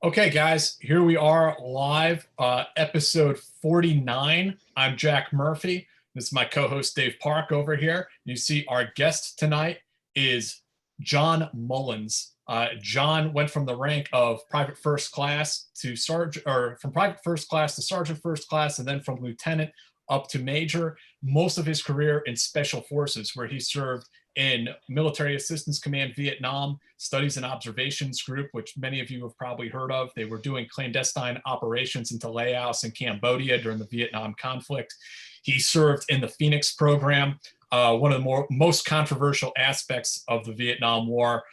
Okay, guys, here we are live, episode 49. I'm Jack Murphy. This is my co-host Dave Park over here. You see, our guest tonight is John Mullins. John went from the rank of private first class to sergeant, or from private first class to sergeant first class, and then from lieutenant up to major. Most of his career in special forces, where he served in Military Assistance Command Vietnam Studies and Observations Group, which many of you have probably heard of. They were doing clandestine operations into Laos and Cambodia during the Vietnam conflict. He served in the Phoenix program, one of the most controversial aspects of the Vietnam War,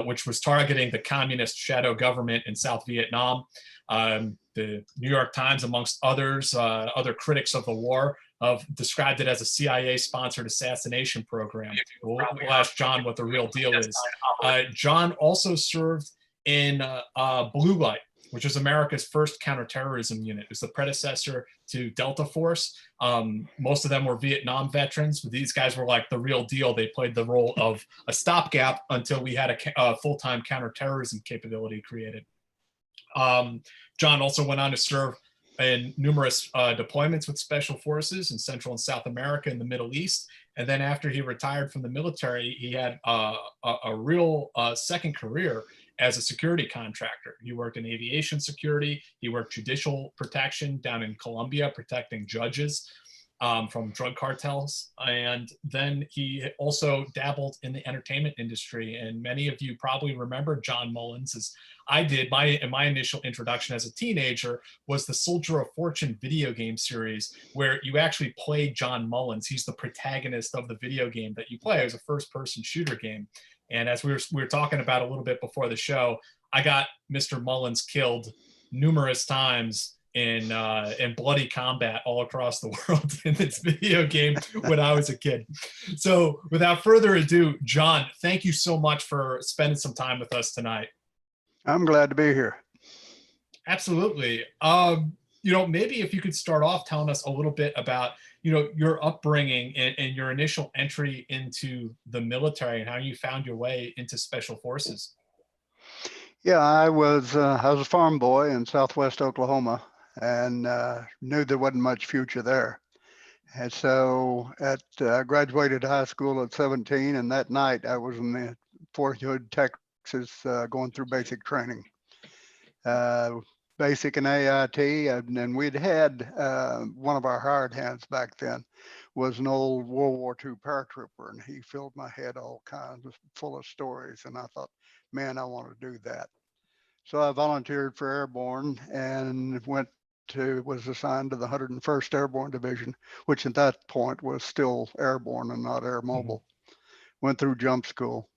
which was targeting the communist shadow government in South Vietnam. The New York Times, amongst others, other critics of the war, described it as a CIA-sponsored assassination program. We'll ask John what the real deal is. John also served in Blue Light, which is America's first counter-terrorism unit. It was the predecessor to Delta Force. Most of them were Vietnam veterans, but these guys were like the real deal. They played the role of a stopgap until we had a full-time counter-terrorism capability created. John also went on to serve in numerous deployments with special forces in Central and South America and the Middle East. And then after he retired from the military, he had a real second career as a security contractor. He worked in aviation security. He worked judicial protection down in Colombia, protecting judges from drug cartels. And then he also dabbled in the entertainment industry. And many of you probably remember John Mullins, as I did. My initial introduction as a teenager was the Soldier of Fortune video game series, where you actually played John Mullins. He's the protagonist of the video game that you play. It was a first-person shooter game. And as we were talking about a little bit before the show, I got Mr. Mullins killed numerous times in bloody combat all across the world in this video game when I was a kid. So without further ado, John, thank you so much for spending some time with us tonight. I'm glad to be here. Absolutely. Maybe if you could start off telling us a little bit about, your upbringing and your initial entry into the military and how you found your way into special forces. Yeah, I was a farm boy in Southwest Oklahoma, and knew there wasn't much future there. And so I graduated high school at 17, and that night I was in the Fort Hood, Texas, going through basic training. Basic and AIT, and we'd had one of our hired hands back then was an old World War II paratrooper, and he filled my head all kinds of full of stories, and I thought, man, I want to do that. So I volunteered for Airborne and was assigned to the 101st Airborne Division, which at that point was still airborne and not air mobile. Went through jump school,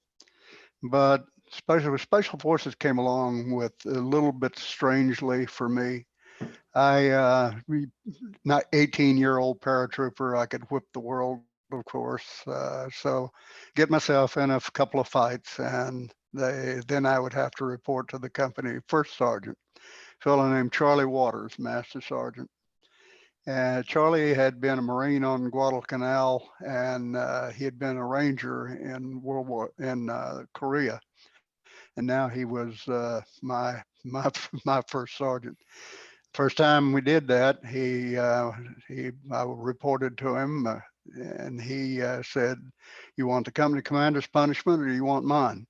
but Special Forces came along with a little bit strangely for me. Not 18-year-old paratrooper, I could whip the world, of course. So get myself in a couple of fights, and then I would have to report to the company first sergeant, a fellow named Charlie Waters, Master Sergeant. And Charlie had been a Marine on Guadalcanal, and he had been a Ranger in Korea. And now he was my first sergeant. First time we did that, I reported to him, and he said, "You want the company commander's punishment, or you want mine?"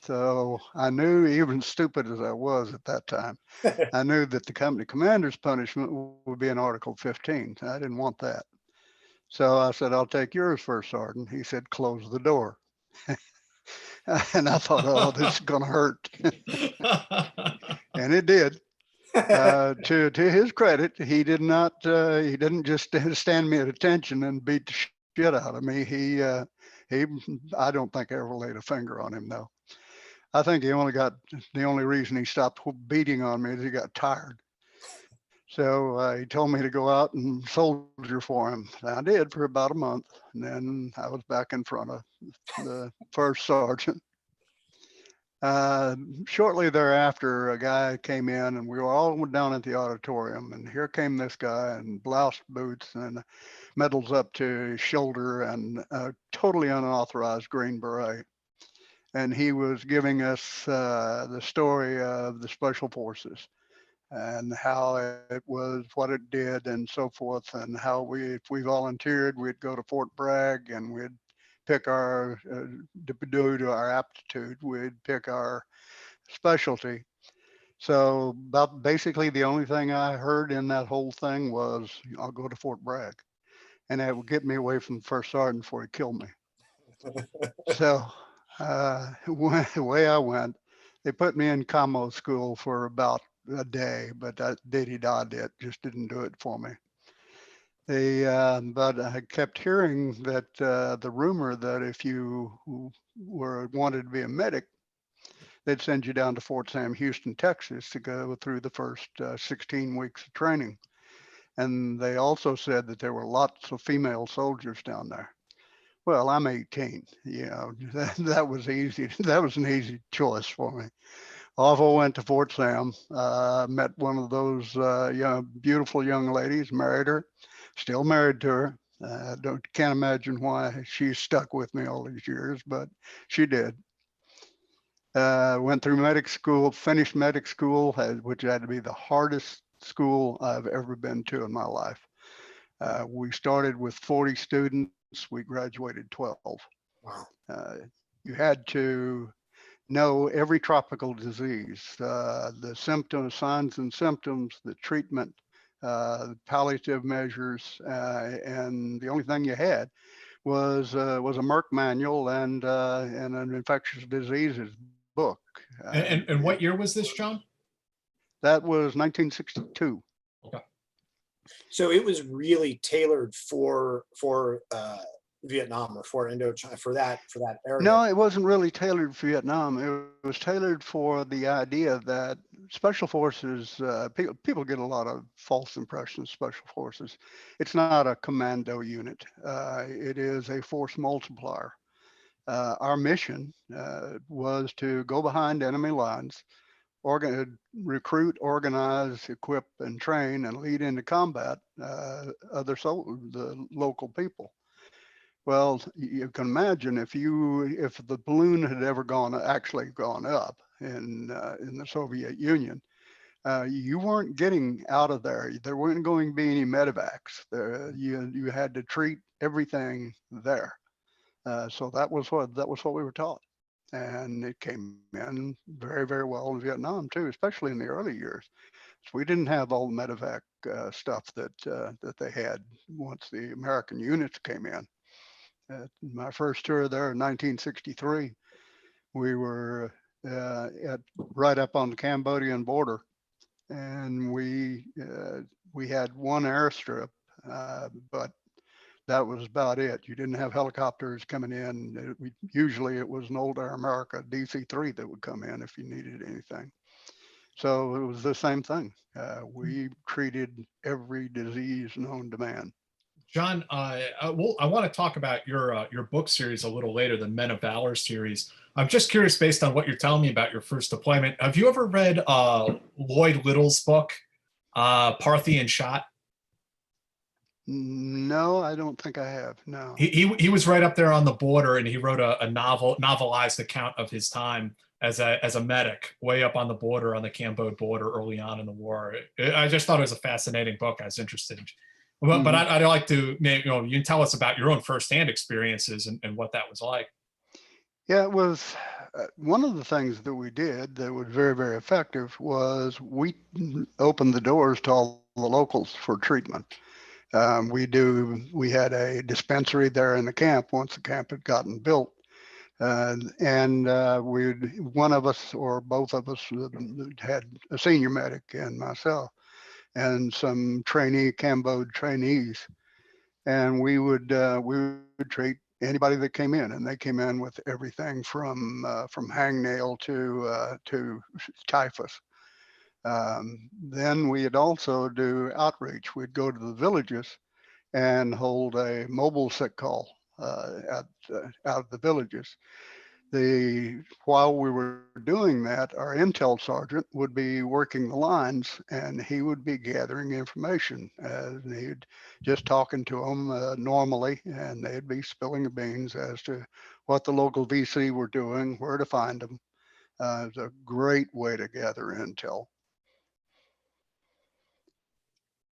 So I knew, even stupid as I was at that time, I knew that the company commander's punishment would be in Article 15. I didn't want that. So I said, "I'll take yours, First Sergeant." He said, "Close the door." And I thought, oh, this is going to hurt. And it did. To his credit, he didn't just stand me at attention and beat the shit out of me. I don't think I ever laid a finger on him, though. I think the only reason he stopped beating on me is he got tired. So he told me to go out and soldier for him. And I did for about a month, and then I was back in front of the first sergeant. Shortly thereafter, a guy came in, and we were all down at the auditorium, and here came this guy in blouse boots and medals up to his shoulder and a totally unauthorized green beret. and he was giving us the story of the Special Forces and how it was, what it did, and so forth, and how if we volunteered, we'd go to Fort Bragg and we'd pick our, due to our aptitude, we'd pick our specialty. So about basically the only thing I heard in that whole thing was, I'll go to Fort Bragg. And that would get me away from the first sergeant before he killed me. So away I went. They put me in commo school for about a day, but that did it just didn't do it for me. But I kept hearing that the rumor that if you wanted to be a medic, they'd send you down to Fort Sam Houston, Texas to go through the first 16 weeks of training. And they also said that there were lots of female soldiers down there. Well, I'm 18, that was easy. That was an easy choice for me. Off I went to Fort Sam, met one of those beautiful young ladies, married her, still married to her. Can't imagine why she's stuck with me all these years, but she did. Went through medic school, finished medic school, which had to be the hardest school I've ever been to in my life. We started with 40 students. We graduated 12. Wow. You had to know every tropical disease, the symptoms, signs and symptoms, the treatment, palliative measures, and the only thing you had was a Merck manual and an infectious diseases book. And what year was this, John? That was 1962. Okay. So it was really tailored for Vietnam or for Indochina, for that area. No, it wasn't really tailored for Vietnam. It was tailored for the idea that special forces, people get a lot of false impressions of special forces. It's not a commando unit. It is a force multiplier. Our mission was to go behind enemy lines, recruit, organize, equip, and train, and lead into combat the local people. Well, you can imagine if the balloon had ever actually gone up in the Soviet Union, you weren't getting out of there. There weren't going to be any medevacs. You had to treat everything there. So that was what we were taught, and it came in very, very well in Vietnam too, especially in the early years. So we didn't have all the medevac stuff that they had once the American units came in. My first tour there in 1963, we were right up on the Cambodian border, and we had one airstrip, but that was about it. You didn't have helicopters coming in. Usually it was an old Air America DC-3 that would come in if you needed anything. So it was the same thing. We treated every disease known to man. John, I want to talk about your book series a little later, the Men of Valor series. I'm just curious, based on what you're telling me about your first deployment, have you ever read Lloyd Little's book, Parthian Shot? No, I don't think I have. No. He was right up there on the border, and he wrote a novelized account of his time as a medic way up on the border, on the Cambodian border early on in the war. I just thought it was a fascinating book. I was interested in. But I'd like to, you can tell us about your own firsthand experiences and what that was like. Yeah, it was one of the things that we did that was very, very effective was we opened the doors to all the locals for treatment. We had a dispensary there in the camp once the camp had gotten built. One of us or both of us had a senior medic and myself, and some Cambodian trainees, and we would treat anybody that came in, and they came in with everything from hangnail to typhus. Then we'd also do outreach. We'd go to the villages and hold a mobile sick call out of the villages. While we were doing that, our intel sergeant would be working the lines, and he would be gathering information. He'd just talking to them normally, and they'd be spilling the beans as to what the local VC were doing, where to find them. It's a great way to gather intel.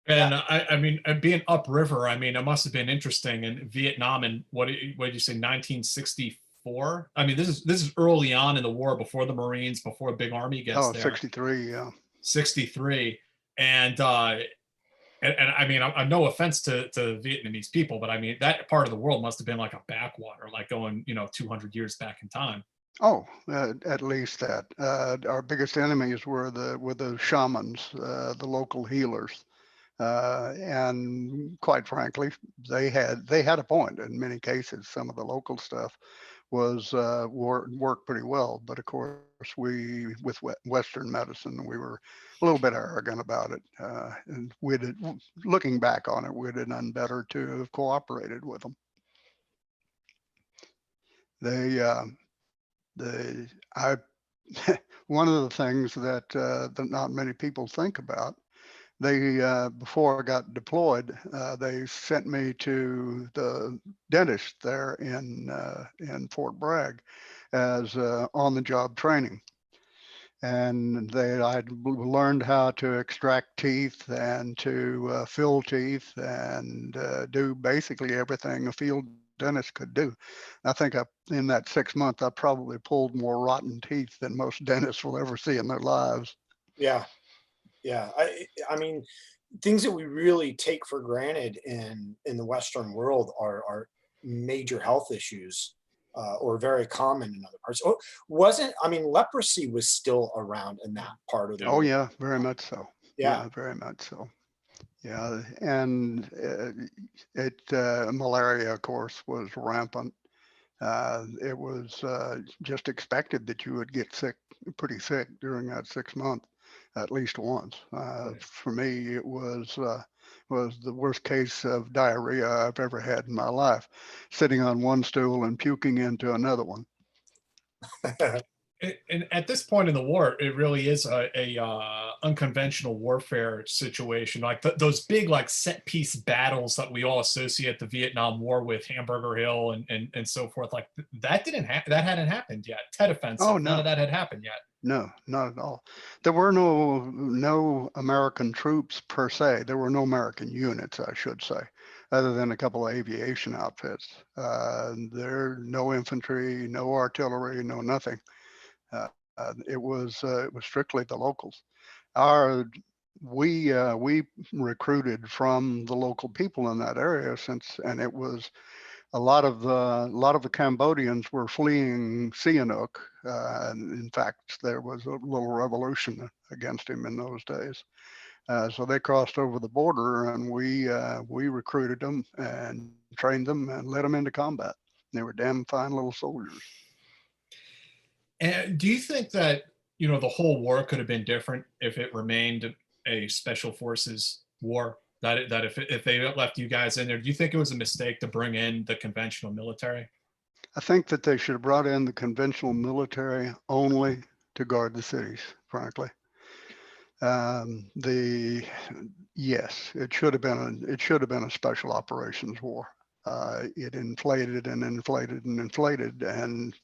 And I mean, being upriver, I mean, it must have been interesting in Vietnam. And what did you say, 1964? I mean, this is early on in the war, before the Marines, before a big army gets there. 63, yeah. 63. And I mean, I'm no offense to Vietnamese people, but I mean, that part of the world must have been like a backwater, like going, 200 years back in time. Oh, at least that. Our biggest enemies were the shamans, the local healers. And quite frankly, they had a point in many cases. Some of the local stuff was worked pretty well, but of course we, with Western medicine, we were a little bit arrogant about it. And looking back on it, we'd have done better to have cooperated with them. One of the things that not many people think about, before I got deployed, they sent me to the dentist there in Fort Bragg as on-the-job training. And I'd learned how to extract teeth and to fill teeth and do basically everything a field dentist could do. I think in that 6 months, I probably pulled more rotten teeth than most dentists will ever see in their lives. Yeah. Yeah. I mean, things that we really take for granted in the Western world are major health issues, or very common in other parts. I mean, leprosy was still around in that part of the world. Oh yeah, very much so. Yeah, very much so. Yeah, and malaria, of course, was rampant. It was just expected that you would get pretty sick during that 6 months, at least once. For me, it was the worst case of diarrhea I've ever had in my life, sitting on one stool and puking into another one. And at this point in the war, it really is a unconventional warfare situation. Like those big, like, set piece battles that we all associate the Vietnam War with, Hamburger Hill and so forth. Like that that hadn't happened yet. Tet Offensive, Oh, no. None of that had happened yet. No, not at all. There were no American troops per se. There were no American units, I should say, other than a couple of aviation outfits. There, no infantry, no artillery, no nothing. It was strictly the locals. We recruited from the local people in that area, and it was a lot of the Cambodians were fleeing Sihanouk. In fact, there was a little revolution against him in those days. So they crossed over the border, and we recruited them and trained them and led them into combat. They were damn fine little soldiers. And do you think that, the whole war could have been different if it remained a special forces war? That if they left you guys in there, do you think it was a mistake to bring in the conventional military? I think that they should have brought in the conventional military only to guard the cities, frankly. Yes, it should have been a special operations war. It inflated and inflated and inflated, and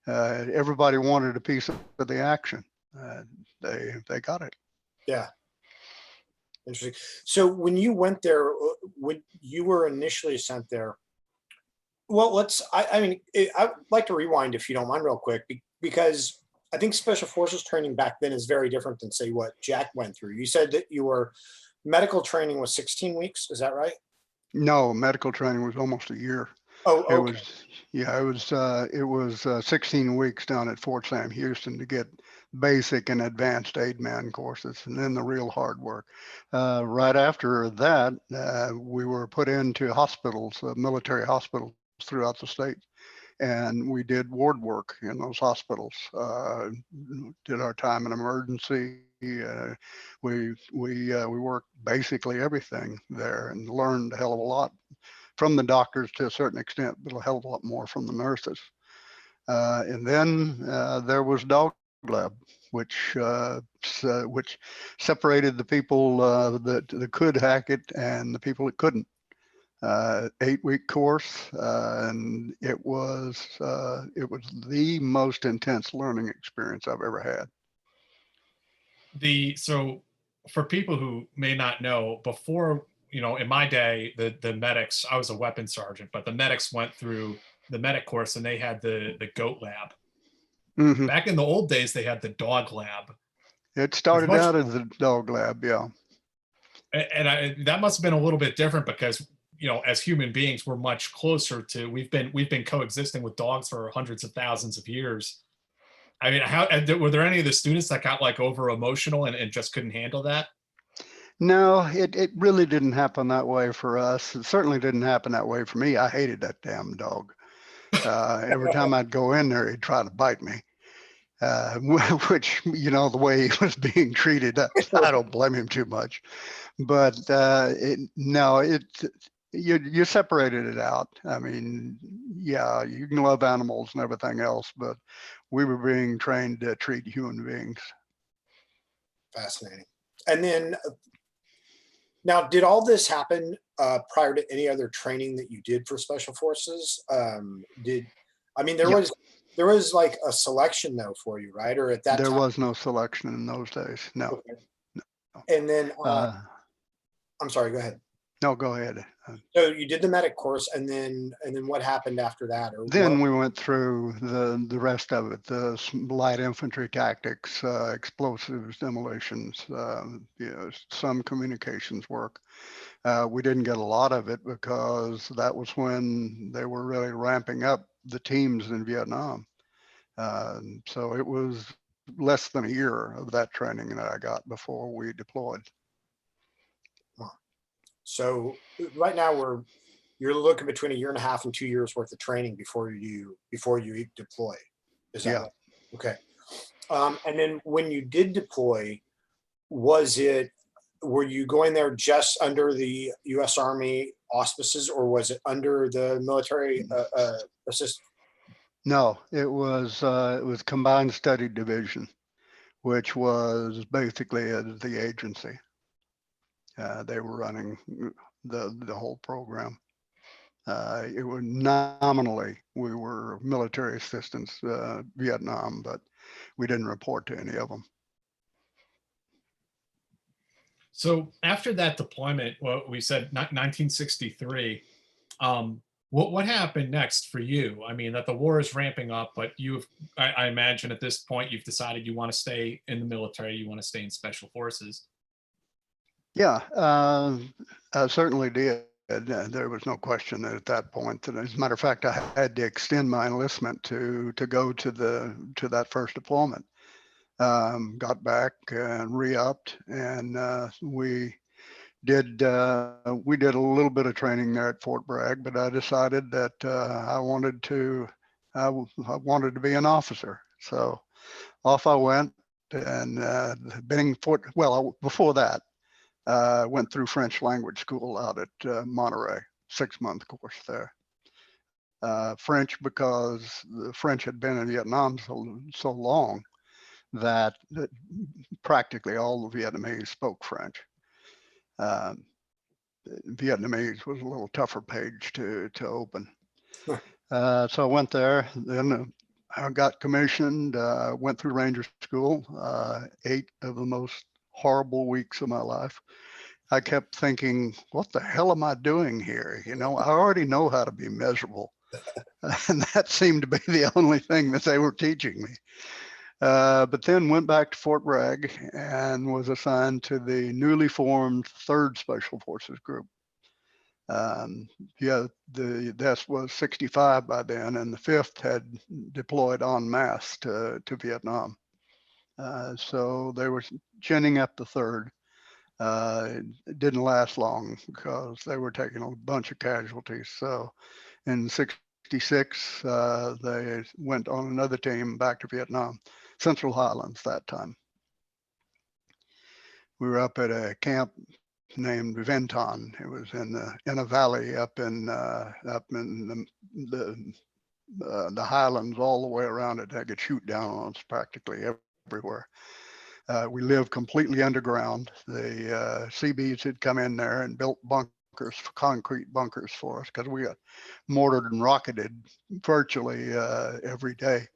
everybody wanted a piece of the action. They got it. Yeah. Interesting. So when you went there, when you were initially sent there, well, I'd like to rewind, if you don't mind, real quick, because I think special forces training back then is very different than, say, what Jack went through. You said that medical training was 16 weeks. Is that right? No, medical training was almost a year. Oh, okay. It was 16 weeks down at Fort Sam Houston to get basic and advanced aidman courses, and then the real hard work. Right after that, we were put into hospitals, military hospitals throughout the state, and we did ward work in those hospitals. Did our time in emergency. We worked basically everything there and learned a hell of a lot from the doctors to a certain extent, but a hell of a lot more from the nurses. And then there was Dog Lab, which separated the people that could hack it and the people that couldn't. 8-week course, and it was the most intense learning experience I've ever had. So for people who may not know, before, in my day, the medics, I was a weapons sergeant, but the medics went through the medic course and they had the goat lab. Mm-hmm. Back in the old days, they had the dog lab. It started out as a dog lab, yeah. And that must have been a little bit different because, as human beings, we're much closer to, we've been coexisting with dogs for hundreds of thousands of years. I mean, were there any of the students that got like over emotional and just couldn't handle that? No, it really didn't happen that way for us. It certainly didn't happen that way for me. I hated that damn dog. Every time I'd go in there, he'd try to bite me. Which, the way he was being treated, I don't blame him too much. But you separated it out. I mean, yeah, you can love animals and everything else, but we were being trained to treat human beings. Fascinating. And then, now, did all this happen prior to any other training that you did for Special Forces? There was like a selection though for you, right? Or at that there time? was no selection in those days. No. Okay. No. And then, I'm sorry, go ahead. No, go ahead. So you did the medic course, and then what happened after that? Then we went through the rest of it: the light infantry tactics, explosives, demolitions, some communications work. We didn't get a lot of it because that was when they were really ramping up the teams in Vietnam. So it was less than a year of that training that I got before we deployed. So right now you're looking between 1.5 years and 2 years worth of training before you deploy. Is that right? Okay. And then when you did deploy, were you going there just under the U.S. Army auspices, or was it under the military assistance? No, it was Combined Study Division, which was basically the agency. They were running the whole program. It was nominally, we were military assistance Vietnam, but we didn't report to any of them. So after that deployment, what we said 1963, what happened next for you? I mean, that the war is ramping up, but I imagine at this point you've decided you want to stay in the military, you want to stay in Special Forces. Yeah, I certainly did. There was no question at that point. And as a matter of fact, I had to extend my enlistment to go to that first deployment. Got back and re-upped, and we did a little bit of training there at Fort Bragg. But I decided that I wanted to be an officer, so off I went. And before that, went through French language school out at Monterey, 6-month course there. French, because the French had been in Vietnam so long that practically all the Vietnamese spoke French. Vietnamese was a little tougher page to open. So I went there, then I got commissioned, went through Ranger School, 8 of the most horrible weeks of my life. I kept thinking, what the hell am I doing here? I already know how to be miserable. And that seemed to be the only thing that they were teaching me. But then went back to Fort Bragg and was assigned to the newly formed 3rd Special Forces Group. This was 65 by then, and the 5th had deployed en masse to Vietnam. So they were ginning up the 3rd. It didn't last long because they were taking a bunch of casualties. So in 66, they went on another team back to Vietnam, Central Highlands that time. We were up at a camp named Venton. It was in a valley up in the highlands all the way around it. They could shoot down on us practically everywhere. We lived completely underground. The Seabees had come in there and built bunkers concrete bunkers for us, because we got mortared and rocketed virtually every day.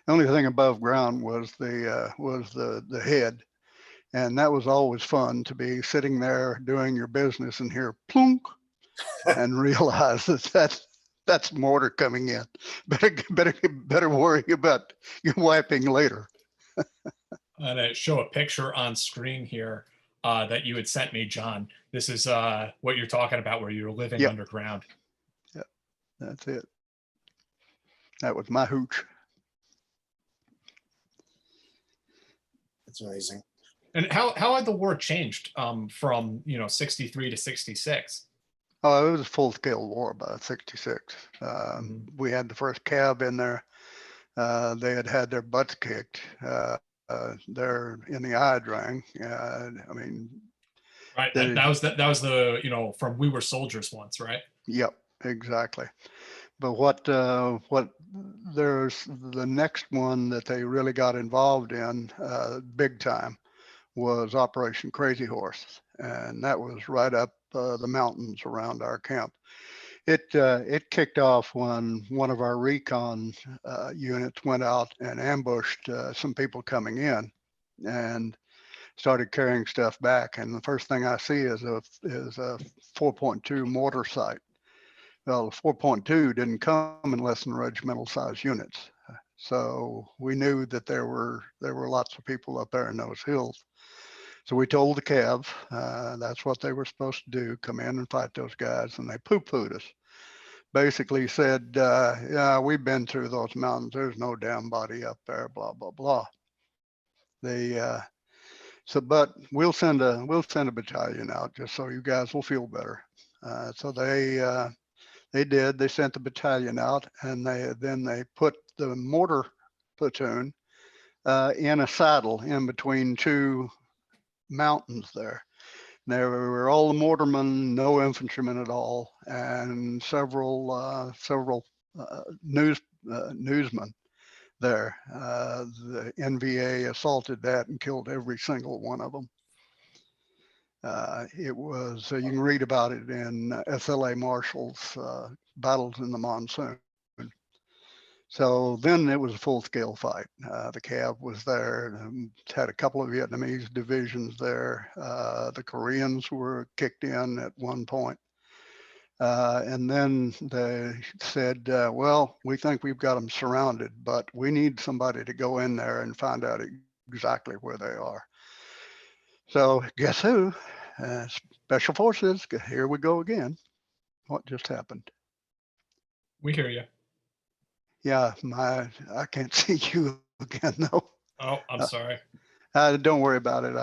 The only thing above ground was the head, and that was always fun, to be sitting there doing your business and hear plunk and realize that's mortar coming in. Better worry about your wiping later. And I show a picture on screen here that you had sent me, John. This is what you're talking about, where you're living Yep. underground. Yep, that's it. That was my hooch. That's amazing. And how had the war changed from 63 to 66? Oh, it was a full-scale war by 66. We had the first cab in there. They had their butts kicked. They're in the eye drang. I mean, right. That was the from We Were Soldiers once, right? Yep, exactly. But what there's the next one that they really got involved in big time was Operation Crazy Horse, and that was right up the mountains around our camp. It kicked off when one of our recon units went out and ambushed some people coming in, and started carrying stuff back. And the first thing I see is a 4.2 mortar sight. Well, the 4.2 didn't come in less than regimental size units, so we knew that there were lots of people up there in those hills. So we told the Cav that's what they were supposed to do, come in and fight those guys, and they poo-pooed us. Basically said, yeah, we've been through those mountains. There's no damn body up there, blah, blah, blah. But we'll send a battalion out just so you guys will feel better. So they did. They sent the battalion out, and they put the mortar platoon in a saddle in between two mountains there. There were all the mortarmen, no infantrymen at all, and several newsmen there. The NVA assaulted that and killed every single one of them. It was, you can read about it in SLA Marshall's Battles in the Monsoon. So then it was a full-scale fight. The Cav was there, and had a couple of Vietnamese divisions there. The Koreans were kicked in at one point. And then they said, well, we think we've got them surrounded, but we need somebody to go in there and find out exactly where they are. So guess who? Special Forces, here we go again. What just happened? We hear you. Yeah, I can't see you again though. Oh, I'm sorry. Don't worry about it.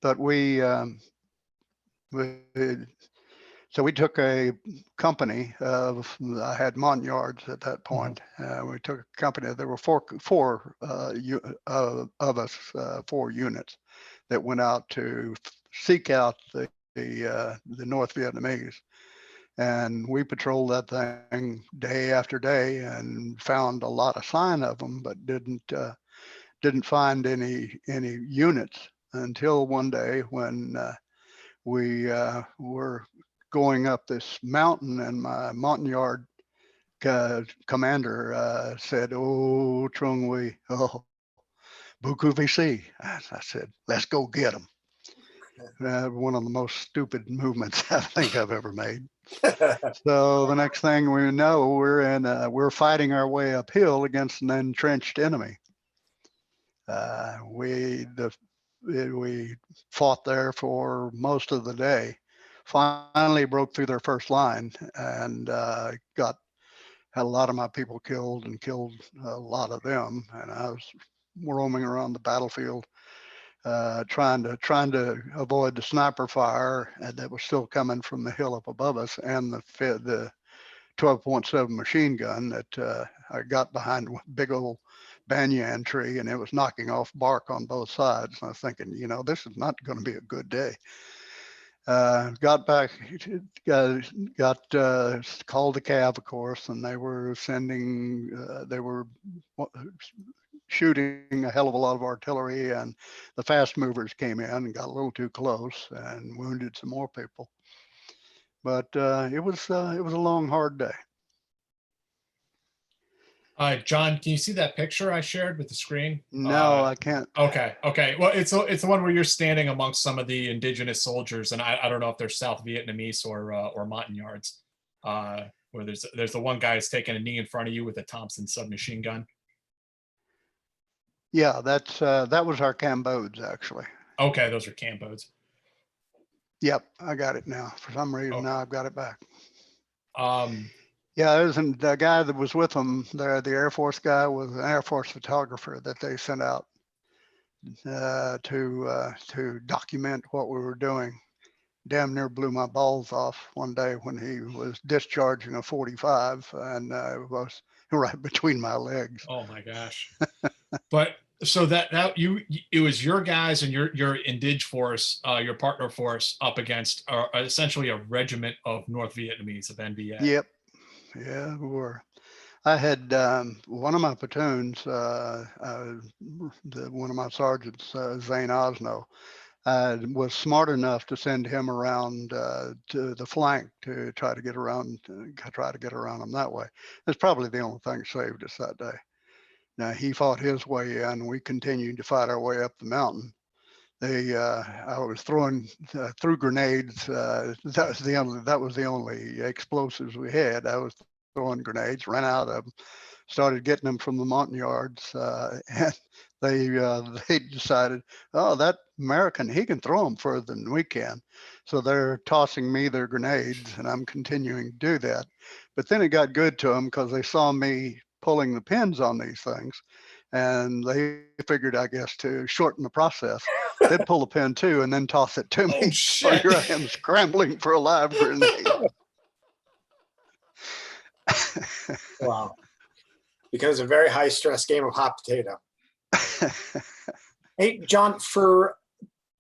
But so we took a company of, I had Montagnards at that point. We took a company. There were four of us, 4 units that went out to seek out the North Vietnamese. And we patrolled that thing day after day and found a lot of sign of them, but didn't find any units until one day when we were going up this mountain, and my Montagnard commander said, "Oh, Trung Huy, oh, beaucoup VC." I said, "Let's go get them." One of the most stupid movements I think I've ever made. So the next thing we know, we're fighting our way uphill against an entrenched enemy. We fought there for most of the day. Finally broke through their first line, and had a lot of my people killed, and killed a lot of them. And I was roaming around the battlefield, trying to avoid the sniper fire that was still coming from the hill up above us, and the 12.7 machine gun that I got behind a big old banyan tree, and it was knocking off bark on both sides. And I was thinking, this is not going to be a good day. Got back, called the Cav, of course, and they were shooting a hell of a lot of artillery, and the fast movers came in and got a little too close and wounded some more people. But it was a long, hard day. John, can you see that picture I shared with the screen? No, I can't. Okay. Well, it's the one where you're standing amongst some of the indigenous soldiers, and I don't know if they're South Vietnamese or Montagnards. Where there's the one guy who's taking a knee in front of you with a Thompson submachine gun. Yeah, that was our Cambodes, actually. Okay, those are Cambodes. Yep, I got it now. For some reason, now I've got it back. Yeah, it was the guy that was with them there. The Air Force guy was an Air Force photographer that they sent out to document what we were doing. Damn near blew my balls off one day when he was discharging a 45, and it was right between my legs. Oh my gosh! But so it was your guys and your Indig force, your partner force, up against essentially a regiment of North Vietnamese of NVA. Yep. Yeah, we were. I had one of my platoons, one of my sergeants, Zane Osno, was smart enough to send him around to the flank to try to get around them that way. That's probably the only thing that saved us that day. Now, he fought his way in. We continued to fight our way up the mountain. I was throwing through grenades. That was the only explosives we had. I was throwing grenades, ran out of them, started getting them from the Montagnards, and they decided, oh, that American, he can throw them further than we can. So they're tossing me their grenades, and I'm continuing to do that. But then it got good to them because they saw me pulling the pins on these things, and they figured, I guess, to shorten the process, they'd pull the pin too and then toss it to me. Oh, shit. So here I am scrambling for a live grenade. Wow. Because a very high stress game of hot potato. Hey, John,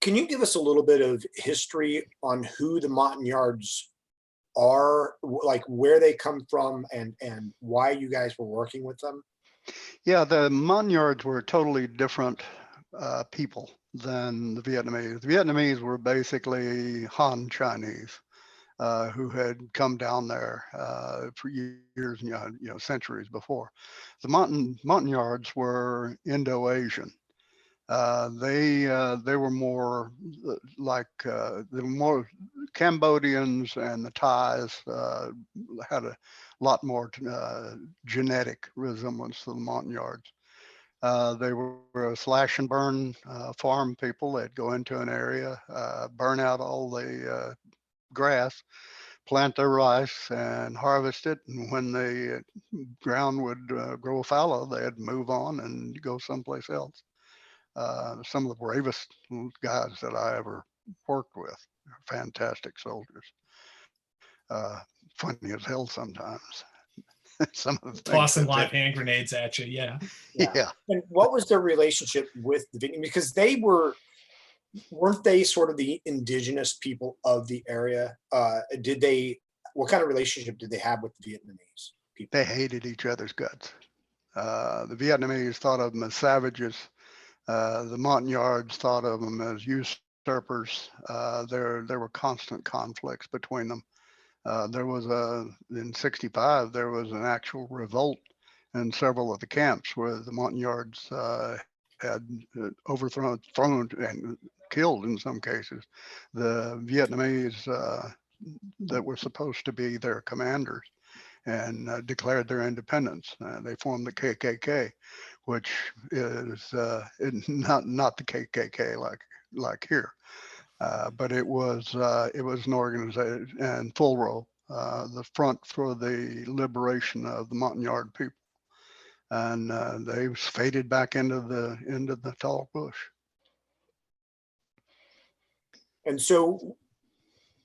can you give us a little bit of history on who the Montagnards are, like where they come from and why you guys were working with them? Yeah, the Montagnards were totally different people than the Vietnamese. The Vietnamese were basically Han Chinese who had come down there for years and centuries before. The Montagnards were Indo-Asian. They were more like the more Cambodians, and the Thais had a lot more genetic resemblance to the Montagnards. They were a slash and burn farm people. They'd go into an area, burn out all the grass, plant their rice, and harvest it. And when the ground would grow fallow, they'd move on and go someplace else. Some of the bravest guys that I ever worked with, fantastic soldiers. Funny as hell sometimes. Some of the tossing live hand grenades at you. Yeah. And what was their relationship with the Vietnamese? Because weren't they sort of the indigenous people of the area? What kind of relationship did they have with the Vietnamese people? They hated each other's guts. The Vietnamese thought of them as savages. The Montagnards thought of them as usurpers. There were constant conflicts between them. There was in '65, there was an actual revolt in several of the camps where the Montagnards had overthrown and killed, in some cases, the Vietnamese that were supposed to be their commanders, and declared their independence. They formed the KKK, which is not the KKK like here. But it was an organization and full row, the front for the liberation of the Montagnard people, and they faded back into the tall bush. And so,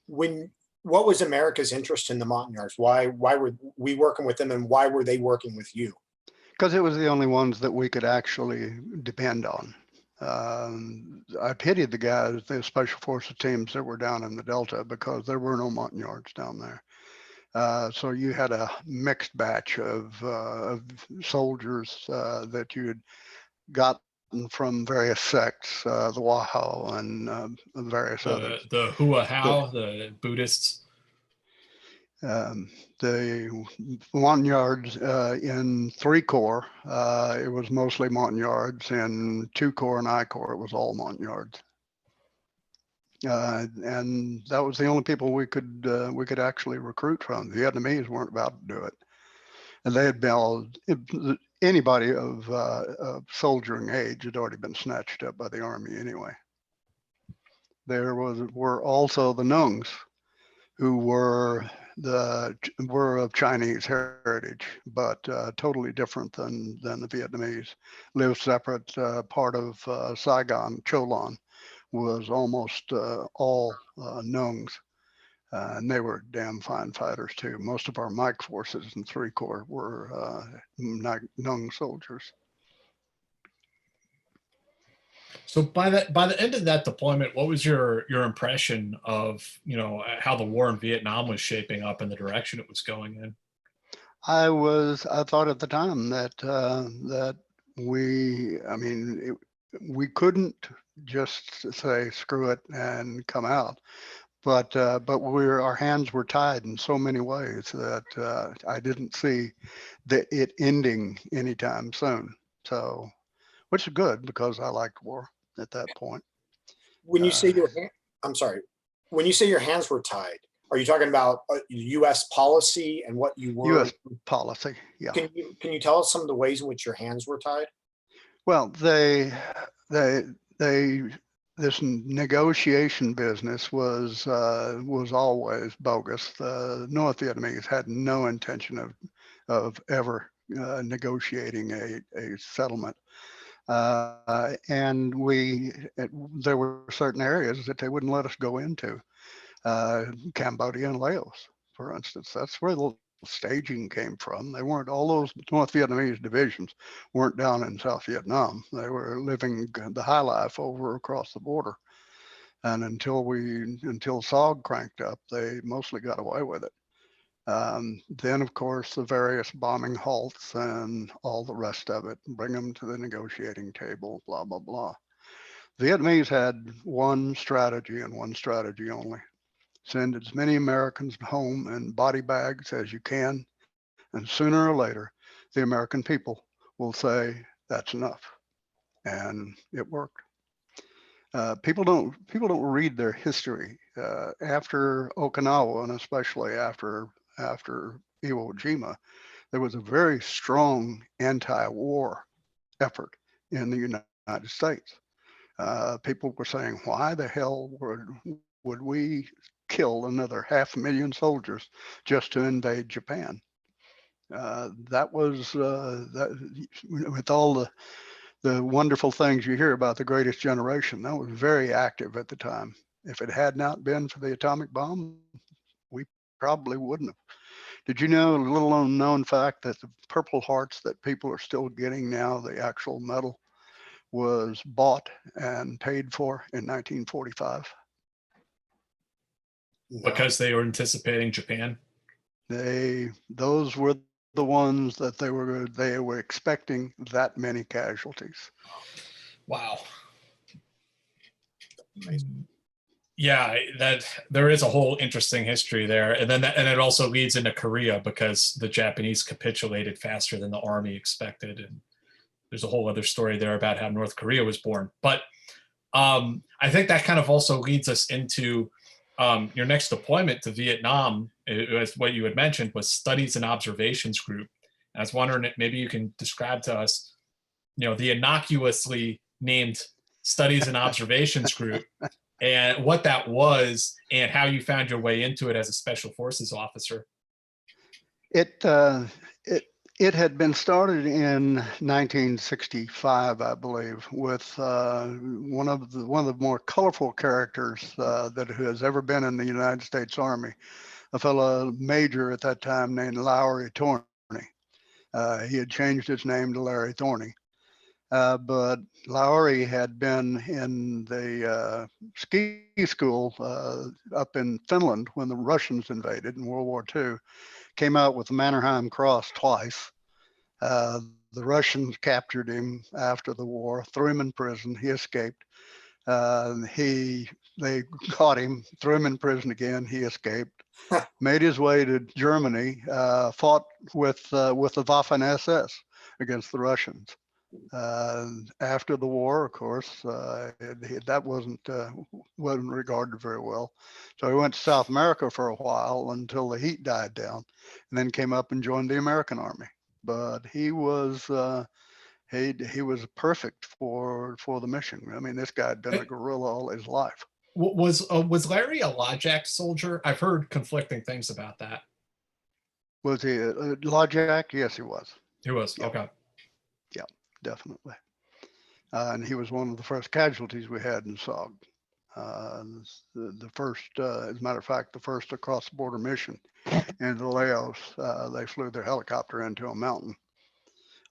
what was America's interest in the Montagnards? Why were we working with them, and why were they working with you? Because it was the only ones that we could actually depend on. I pitied the guys, the special forces teams that were down in the Delta, because there were no Montagnards down there. So you had a mixed batch of soldiers that you'd gotten from various sects, the Wahao and various others. The Hua Hao, the Buddhists. The Montagnards in 3 Corps, it was mostly Montagnards. In 2 Corps and I Corps, it was all Montagnards. And that was the only people we could actually recruit from. The Vietnamese weren't about to do it, and they had been anybody of soldiering age had already been snatched up by the army anyway. There were also the Nungs, who were of Chinese heritage, but totally different than the Vietnamese. Lived separate. Part of Saigon, Cholan, was almost all Nungs, and they were damn fine fighters too. Most of our Mike forces in 3 Corps were Nung soldiers. So by the end of that deployment, what was your impression of, you know, how the war in Vietnam was shaping up and the direction it was going in? I thought at the time that we couldn't just say screw it and come out, but our hands were tied in so many ways that I didn't see it ending anytime soon. So, which is good because I liked war at that point. When you say I'm sorry, when you say your hands were tied, are you talking about U.S. policy and what you were? U.S. policy, yeah. Can you tell us some of the ways in which your hands were tied? Well, this negotiation business was always bogus. The North Vietnamese had no intention of ever negotiating a settlement. And there were certain areas that they wouldn't let us go into. Cambodia and Laos, for instance. That's where the staging came from. They weren't, all those North Vietnamese divisions weren't down in South Vietnam. They were living the high life over across the border. And until SOG cranked up, they mostly got away with it. Then, of course, the various bombing halts and all the rest of it, bring them to the negotiating table, blah, blah, blah. The Vietnamese had one strategy and one strategy only. Send as many Americans home in body bags as you can, and sooner or later, the American people will say that's enough, and it worked. People don't read their history. After Okinawa, and especially after Iwo Jima, there was a very strong anti-war effort in the United States. People were saying, why the hell would we kill another 500,000 soldiers just to invade Japan? That was, with all the wonderful things you hear about the greatest generation, that was very active at the time. If it had not been for the atomic bomb, we probably wouldn't have. Did you know a little unknown fact that the Purple Hearts that people are still getting now, the actual medal, was bought and paid for in 1945? Because they were anticipating Japan? Those were the ones that they were expecting that many casualties. Wow. Yeah, that there is a whole interesting history there, and then and it also leads into Korea because the Japanese capitulated faster than the army expected, and there's a whole other story there about how North Korea was born. But I think that kind of also leads us into your next deployment to Vietnam. As what you had mentioned was Studies and Observations Group. I was wondering if maybe you can describe to us, you know, the innocuously named Studies and Observations Group and what that was and how you found your way into it as a special forces officer. It had been started in 1965, I believe, with one of the more colorful characters that has ever been in the United States Army, a fellow major at that time named Larry Thorne. He had changed his name to Larry Thorne. But Lowry had been in the ski school up in Finland when the Russians invaded in World War II, came out with the Mannerheim Cross twice, The Russians captured him after the war, threw him in prison. He escaped. They caught him, threw him in prison again. He escaped, made his way to Germany, fought with the Waffen SS against the Russians. After the war, of course, that wasn't regarded very well. So he went to South America for a while until the heat died down, and then came up and joined the American Army. But he was perfect for the mission. I mean, this guy had been a guerrilla all his life. Was Larry a LAJAC soldier? I've heard conflicting things about that. Was he a LAJAC? Yes, he was. He was. Yeah. Okay. Yeah, definitely. And he was one of the first casualties we had in SOG. The first, as a matter of fact, the first across the border mission into Laos. They flew their helicopter into a mountain.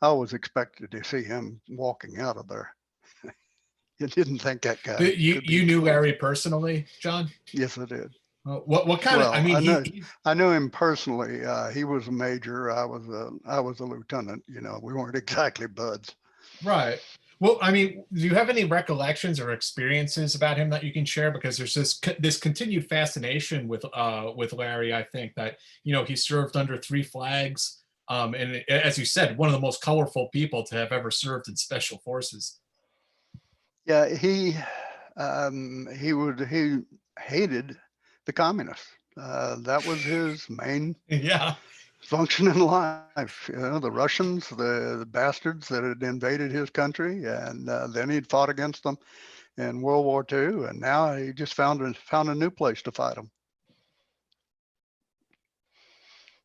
I always expected to see him walking out of there. You didn't think that guy. You knew Larry personally, John? Yes, I did. What kind of? I mean, I knew him personally. He was a major. I was a lieutenant. You know, we weren't exactly buds. Right. Well, I mean, do you have any recollections or experiences about him that you can share? Because there's this continued fascination with Larry. I think that, you know, he served under 3 flags, and as you said, one of the most colorful people to have ever served in special forces. Yeah, he hated the communists. That was his main function in life. You know, the Russians, the bastards that had invaded his country, and then he'd fought against them in World War II, and now he just found a new place to fight them.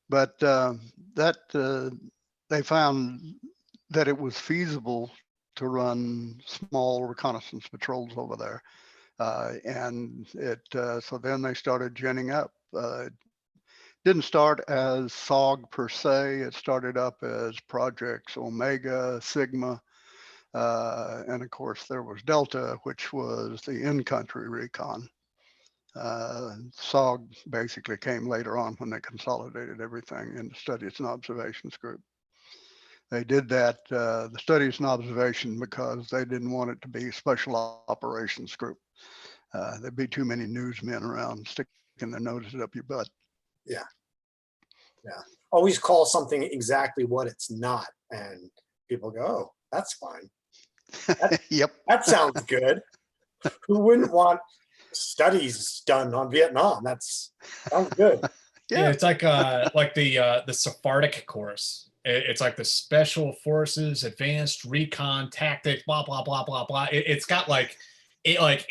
But they found that it was feasible to run small reconnaissance patrols over there. And so then they started ginning up. Didn't start as SOG per se. It started up as projects Omega, Sigma, and of course there was Delta, which was the in-country recon. SOG basically came later on when they consolidated everything into Studies and Observations Group. They did that, the Studies and Observation, because they didn't want it to be Special Operations Group. There'd be too many newsmen around sticking their noses up your butt. Yeah. Yeah. Always call something exactly what it's not. And people go, oh, that's fine. Yep. That sounds good. Who wouldn't want studies done on Vietnam? That sounds good. Yeah, it's like the Sephardic course. It's like the Special Forces, Advanced Recon Tactics, blah blah blah blah blah. It's got like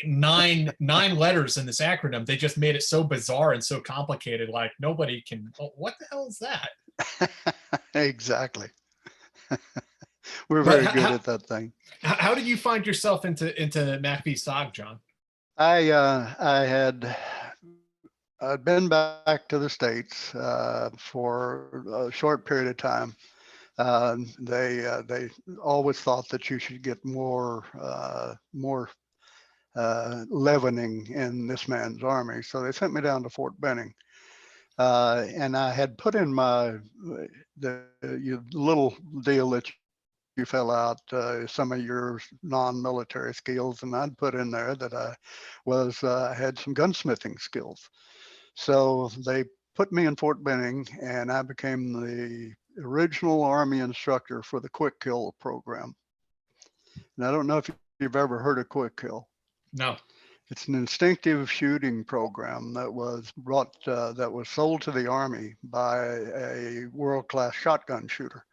nine letters in this acronym. They just made it so bizarre and so complicated. Like nobody can. Oh, what the hell is that? Exactly. We're very good at that thing. How did you find yourself into MACV-SOG, John? I'd been back to the States for a short period of time. They always thought that you should get more leavening in this man's army, so they sent me down to Fort Benning. And I had put in the little deal that you fill out some of your non-military skills, and I'd put in there that I had some gunsmithing skills. So they put me in Fort Benning, and I became the original Army instructor for the Quick Kill program. And I don't know if you've ever heard of Quick Kill. No. It's an instinctive shooting program that was sold to the Army by a world-class shotgun shooter.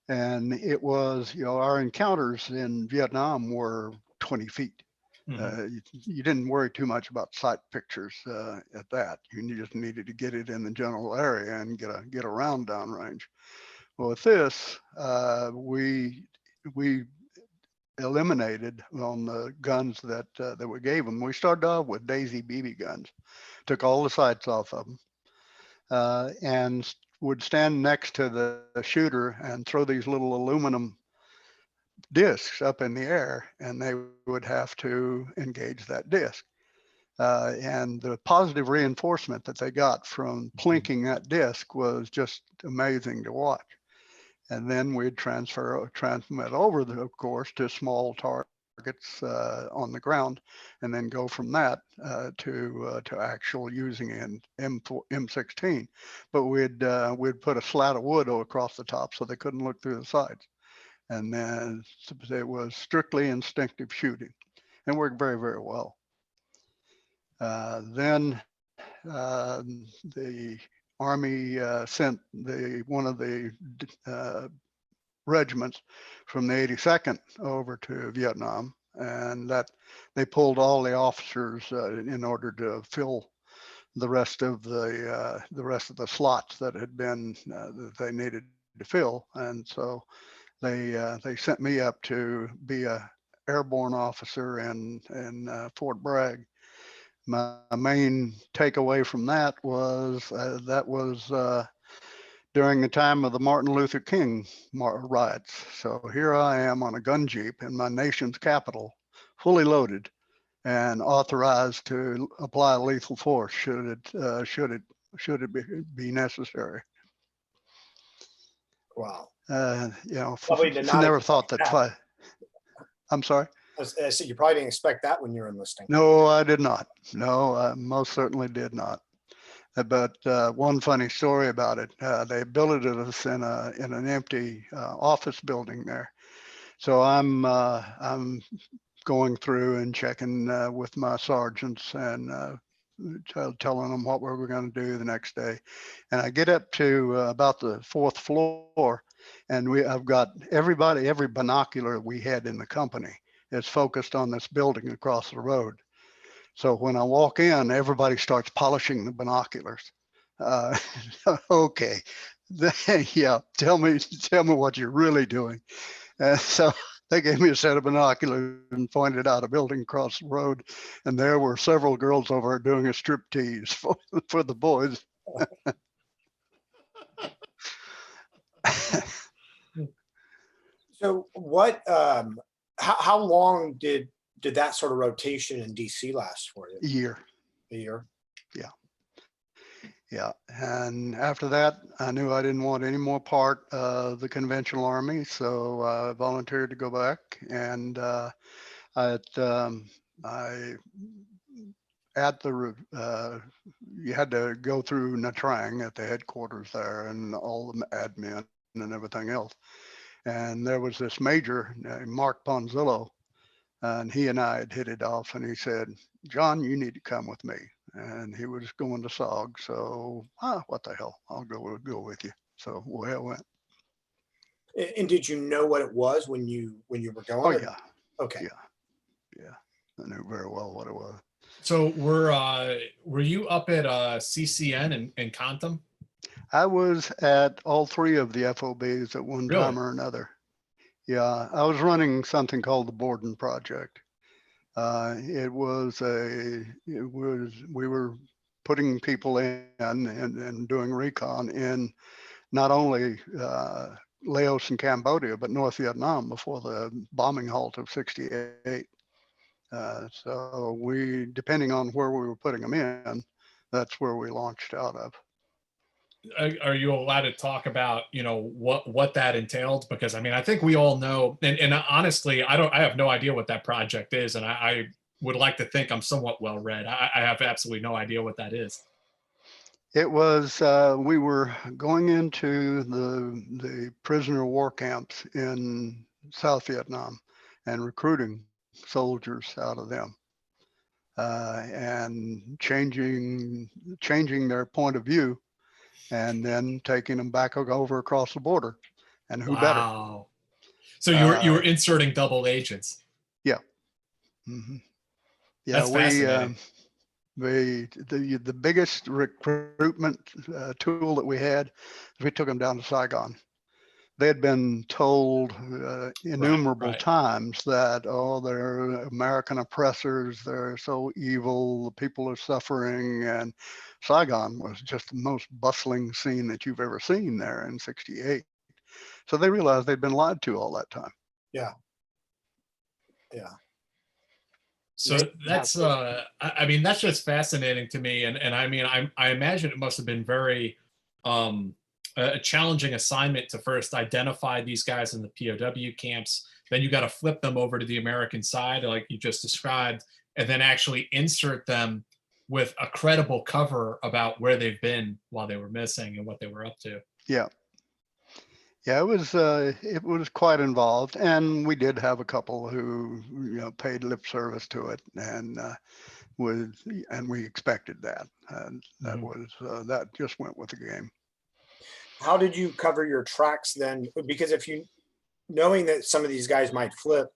And it was, you know, our encounters in Vietnam were 20 feet. Mm-hmm. You didn't worry too much about sight pictures at that. You just needed to get it in the general area and get a round downrange. Well, with this, we eliminated on the guns that we gave them. We started off with Daisy BB guns, took all the sights off of them, and would stand next to the shooter and throw these little aluminum discs up in the air, and they would have to engage that disc. And the positive reinforcement that they got from plinking that disc was just amazing to watch. And then we'd transmit over, of course, to small targets on the ground, and then go from that to actual using in M16. But we'd put a slat of wood across the top so they couldn't look through the sides. And then it was strictly instinctive shooting, and worked very, very well. Then the Army sent one of the regiments from the 82nd over to Vietnam, and that they pulled all the officers in order to fill the rest of the slots that had been that they needed to fill. And so they sent me up to be a airborne officer in Fort Bragg. My main takeaway from that was during the time of the Martin Luther King riots. So here I am on a gun jeep in my nation's capital, fully loaded and authorized to apply lethal force should it be necessary. Wow. Probably did not never thought that. I'm sorry. I said you probably didn't expect that when you're enlisting. No, I did not. No, I most certainly did not. But one funny story about it, they billeted us in an empty office building there. So I'm going through and checking with my sergeants and telling them what we were going to do the next day. And I get up to about the 4th floor, and I've got every binocular we had in the company is focused on this building across the road. So when I walk in, everybody starts polishing the binoculars. Okay, yeah, tell me what you're really doing. So they gave me a set of binoculars and pointed out a building across the road, and there were several girls over doing a striptease for the boys. So what? How long did that sort of rotation in DC last for you? A year. A year. Yeah. Yeah. And after that, I knew I didn't want any more part of the conventional Army. So I volunteered to go back. And you had to go through Nha Trang at the headquarters there and all the admin and everything else. And there was this major named Mark Ponzillo, and he and I had hit it off, and he said, "John, you need to come with me." And he was going to SOG. So what the hell, I'll go with you. So away I went. And did you know what it was when you were going? Oh yeah. Okay. Yeah. I knew very well what it was. So were you up at CCN in Compton? I was at all 3 of the FOBs at one time or another. Yeah, I was running something called the Borden Project. We were putting people in and doing recon in not only Laos and Cambodia, but North Vietnam before the bombing halt of '68. So depending on where we were putting them in, that's where we launched out of. Are you allowed to talk about, what that entailed? Because I mean, I think we all know, and honestly, I have no idea what that project is. And I would like to think I'm somewhat well read. I have absolutely no idea what that is. It was, we were going into the prisoner of war camps in South Vietnam and recruiting soldiers out of them and changing their point of view, and then taking them back over across the border. And who better? Wow. So you were inserting double agents. Yeah. Mm-hmm. Yeah. That's fascinating. The biggest recruitment tool that we had, we took them down to Saigon. They had been told innumerable times that, they're American oppressors, they're so evil, the people are suffering. And Saigon was just the most bustling scene that you've ever seen there in '68. So they realized they'd been lied to all that time. Yeah. Yeah. So that's, I mean, that's just fascinating to me. And I mean, I imagine it must have been very a challenging assignment to first identify these guys in the POW camps. Then you got to flip them over to the American side, like you just described, and then actually insert them with a credible cover about where they've been while they were missing and what they were up to. Yeah. Yeah, it was quite involved, and we did have a couple who paid lip service to it, and we expected that. And that was that just went with the game. How did you cover your tracks then? Because knowing that some of these guys might flip,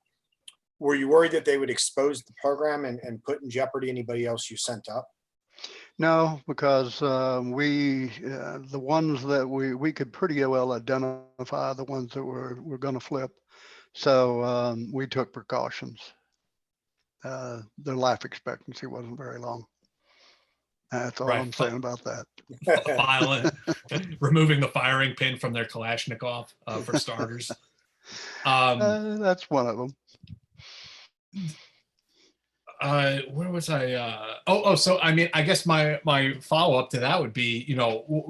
were you worried that they would expose the program and put in jeopardy anybody else you sent up? No, because the ones that we could pretty well identify the ones that were going to flip. So we took precautions. Their life expectancy wasn't very long. That's all I'm saying about that. Removing the firing pin from their Kalashnikov, for starters. That's one of them. Where was I? So I mean, I guess my follow-up to that would be,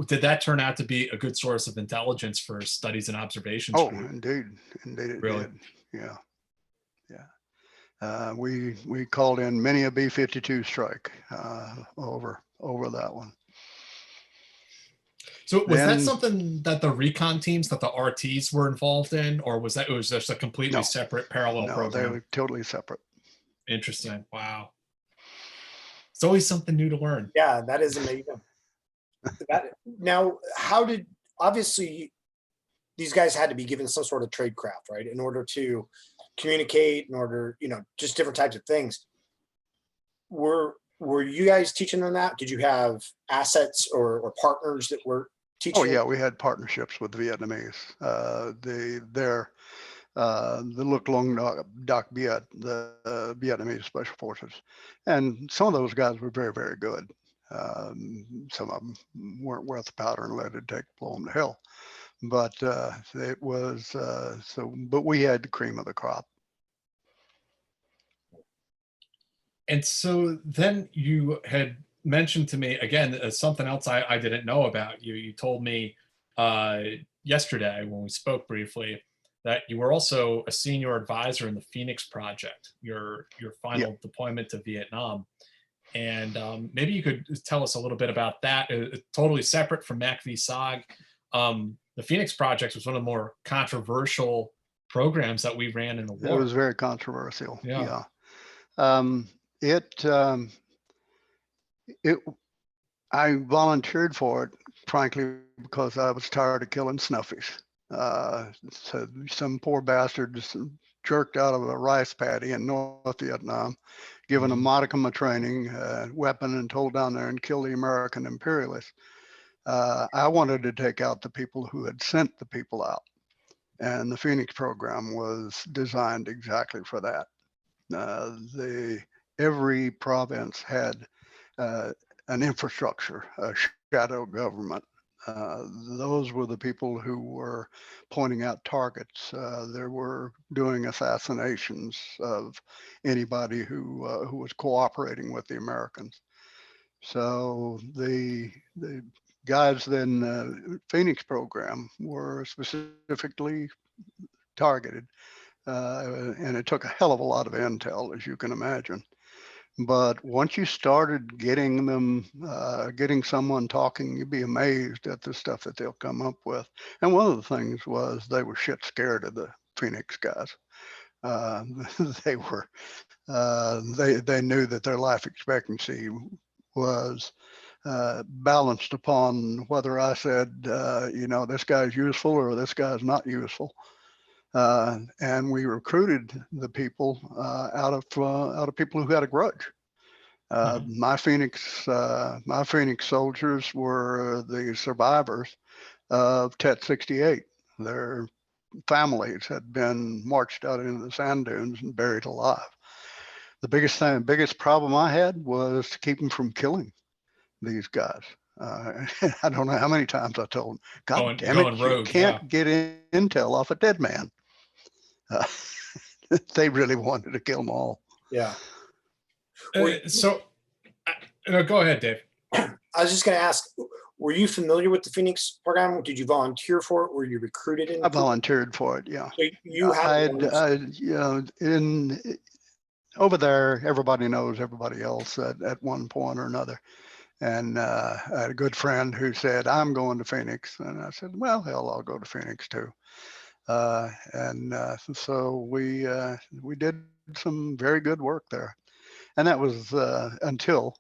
did that turn out to be a good source of intelligence for studies and observations? Oh, indeed it really did. Yeah. We called in many a B-52 strike over that one. So was that something that the recon teams, that the RTs were involved in, or was it was just a completely separate parallel program? No, they were totally separate. Interesting. Wow. It's always something new to learn. Yeah, that is amazing. Now, obviously these guys had to be given some sort of trade craft, right? In order to communicate, in order, just different types of things. Were you guys teaching them that? Did you have assets or partners that were teaching? Oh yeah, we had partnerships with the Vietnamese. The Luc Long Doc Viet, the Vietnamese Special Forces. And some of those guys were very, very good. Some of them weren't worth the powder and lead it'd take to blow them to hell. But it was, but we had the cream of the crop. And so then you had mentioned to me, again, something else I didn't know about you. You told me yesterday when we spoke briefly that you were also a senior advisor in the Phoenix Project, your final deployment to Vietnam. And maybe you could tell us a little bit about that. Totally separate from MACV-SOG. The Phoenix Project was one of the more controversial programs that we ran in the war. It was very controversial. Yeah. I volunteered for it, frankly, because I was tired of killing snuffies. So some poor bastard just jerked out of a rice paddy in North Vietnam, given a modicum of training, weapon, and told down there and kill the American imperialists. I wanted to take out the people who had sent the people out. And the Phoenix program was designed exactly for that. Every province had an infrastructure, a shadow government. Those were the people who were pointing out targets. They were doing assassinations of anybody who was cooperating with the Americans. So the guys in the Phoenix program were specifically targeted, and it took a hell of a lot of intel, as you can imagine. But once you started getting them, getting someone talking, you'd be amazed at the stuff that they'll come up with. And one of the things was they were shit scared of the Phoenix guys. They were, they knew that their life expectancy was balanced upon whether I said, this guy's useful or this guy's not useful. And we recruited the people out of people who had a grudge. My Phoenix soldiers were the survivors of Tet 68. Their families had been marched out into the sand dunes and buried alive. The biggest problem I had was to keep them from killing these guys. I don't know how many times I told them, God damn it, you can't get intel off a dead man. They really wanted to kill them all. Yeah. So, no, go ahead, Dave. I was just going to ask, were you familiar with the Phoenix program? Did you volunteer for it? Were you recruited in? I volunteered for it. Yeah. So you had you know, over there, everybody knows everybody else at one point or another. And I had a good friend who said, I'm going to Phoenix. And I said, well, hell, I'll go to Phoenix too. So we did some very good work there. And that was until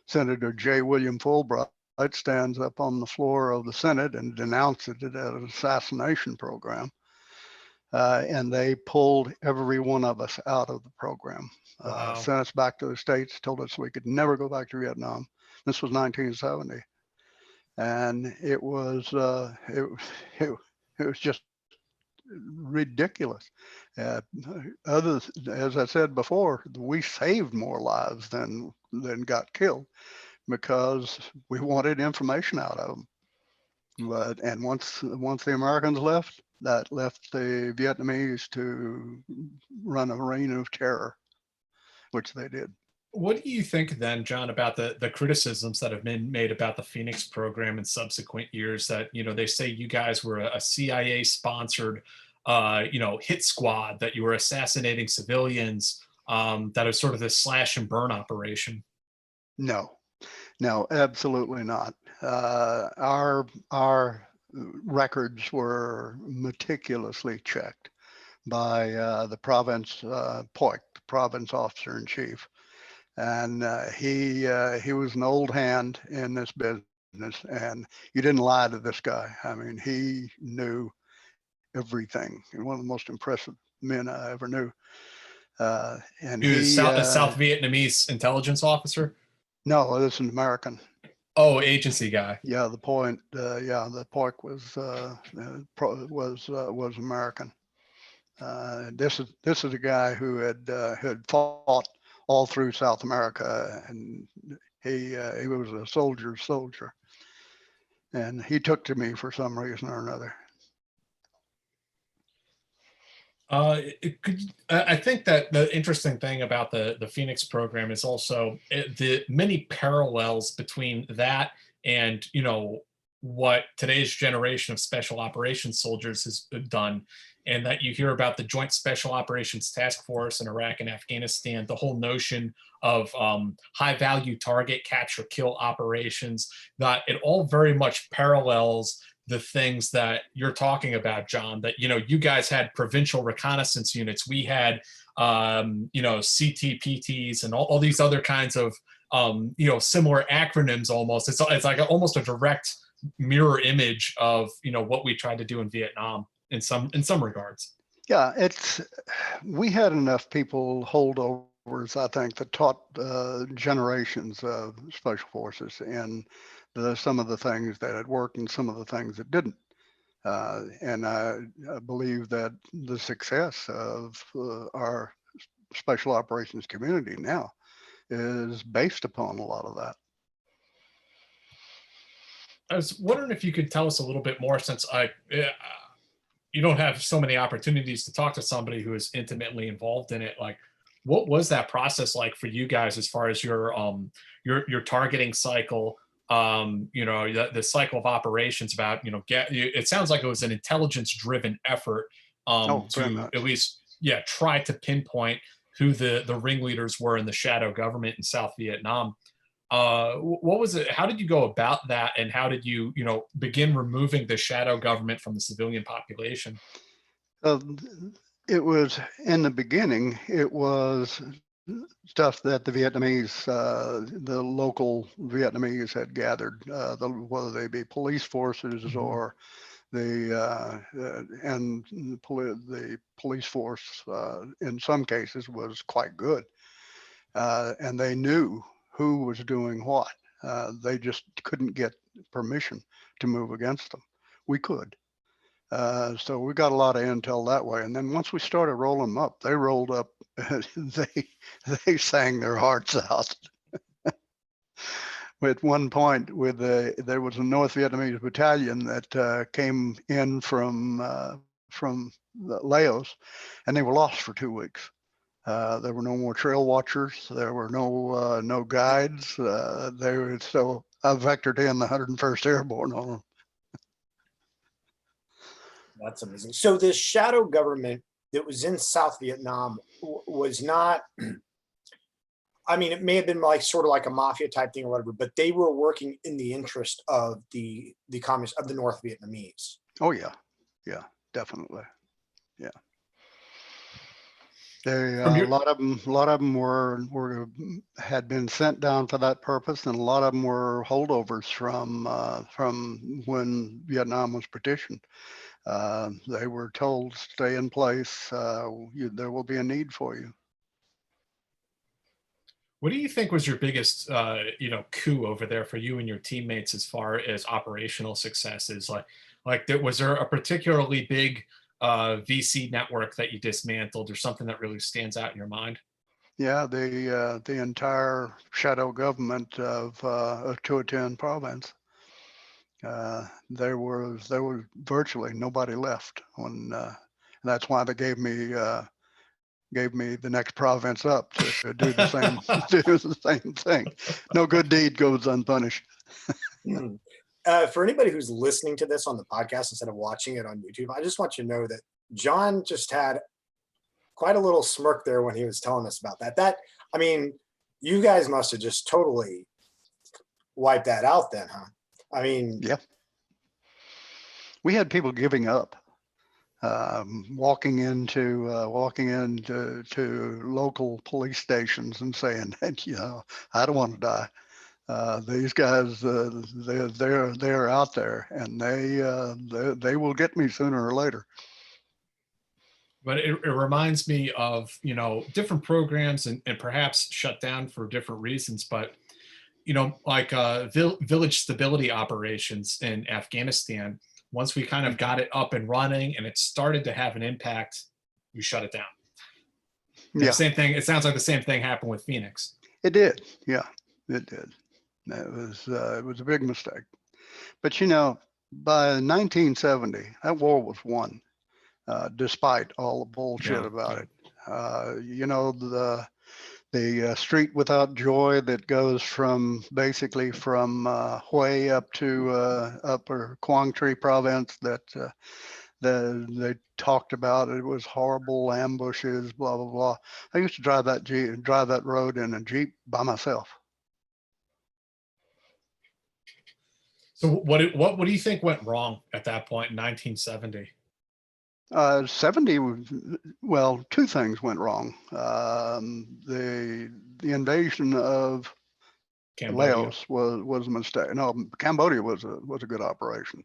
Senator J. William Fulbright stands up on the floor of the Senate and denounces it as an assassination program. And they pulled every one of us out of the program. Wow. Sent us back to the States, told us we could never go back to Vietnam. This was 1970. And it was just ridiculous. As I said before, we saved more lives than got killed because we wanted information out of them. And once the Americans left, that left the Vietnamese to run a reign of terror, which they did. What do you think then, John, about the criticisms that have been made about the Phoenix program in subsequent years that, you know, they say you guys were a CIA sponsored, you know, hit squad, that you were assassinating civilians, that is sort of this slash and burn operation? No, absolutely not. Our records were meticulously checked by the province POIC, the province officer in chief. And he was an old hand in this business, and you didn't lie to this guy. I mean, he knew everything. And one of the most impressive men I ever knew. And he was a South Vietnamese intelligence officer. No, this is an American. Oh, agency guy. Yeah, the POIC was American. This is a guy who had fought all through South America, and he was a soldier, and he took to me for some reason or another. I think that the interesting thing about the Phoenix program is also the many parallels between that and, you know, what today's generation of special operations soldiers has done, and that you hear about the Joint Special Operations Task Force in Iraq and Afghanistan, the whole notion of high value target capture kill operations, that it all very much parallels the things that you're talking about, John, that, you know, you guys had provincial reconnaissance units. We had, you know, CTPTs and all these other kinds of, you know, similar acronyms almost. It's like almost a direct mirror image of, you know, what we tried to do in Vietnam in some regards. Yeah, we had enough people holdovers, I think, that taught generations of special forces and some of the things that had worked and some of the things that didn't. And I believe that the success of our special operations community now is based upon a lot of that. I was wondering if you could tell us a little bit more, since you don't have so many opportunities to talk to somebody who is intimately involved in it. Like, what was that process like for you guys as far as your targeting cycle? You know, the cycle of operations about, you know, it sounds like it was an intelligence driven effort to at least, try to pinpoint who the ringleaders were in the shadow government in South Vietnam. What was it? How did you go about that? And how did you, you know, begin removing the shadow government from the civilian population? It was, in the beginning, it was stuff that the Vietnamese, the local Vietnamese had gathered, whether they be police forces or the police force in some cases was quite good, and they knew who was doing what. They just couldn't get permission to move against them. We could. So we got a lot of intel that way. And then once we started rolling them up, they rolled up, they sang their hearts out. At one point, there was a North Vietnamese battalion that came in from Laos, and they were lost for 2 weeks. There were no more trail watchers. There were no guides. So I vectored in the 101st Airborne on them. That's amazing. So the shadow government that was in South Vietnam was not, I mean, it may have been like sort of like a mafia type thing or whatever, but they were working in the interest of the communists, of the North Vietnamese. Oh yeah, yeah, definitely, yeah. They a lot of them were had been sent down for that purpose, and a lot of them were holdovers from when Vietnam was partitioned. They were told, stay in place. There will be a need for you. What do you think was your biggest, coup over there for you and your teammates as far as operational successes? Was there a particularly big VC network that you dismantled, or something that really stands out in your mind? Yeah, the entire shadow government of 210 province. There was virtually nobody left when. That's why they gave me the next province up to do the same do the same thing. No good deed goes unpunished. For anybody who's listening to this on the podcast instead of watching it on YouTube, I just want you to know that John just had quite a little smirk there when he was telling us about that. I mean, you guys must have just totally wiped that out then, huh? I mean, yeah. We had people giving up. Walking into local police stations and saying, I don't want to die. These guys, they're out there, and they will get me sooner or later. But it reminds me of, different programs and perhaps shut down for different reasons. But, like village stability operations in Afghanistan, once we kind of got it up and running and it started to have an impact, we shut it down. Yeah. Same thing. It sounds like the same thing happened with Phoenix. It did. Yeah, it did. It was a big mistake. But, by 1970, that war was won, despite all the bullshit about it. The street without joy that goes basically from Hue up to upper Quang Tri province that they talked about. It was horrible ambushes, blah blah blah. I used to drive that road in a Jeep by myself. So what do you think went wrong at that point in 1970? 70, well, two things went wrong. The invasion of Cambodia. Laos was a mistake. No, Cambodia was a good operation.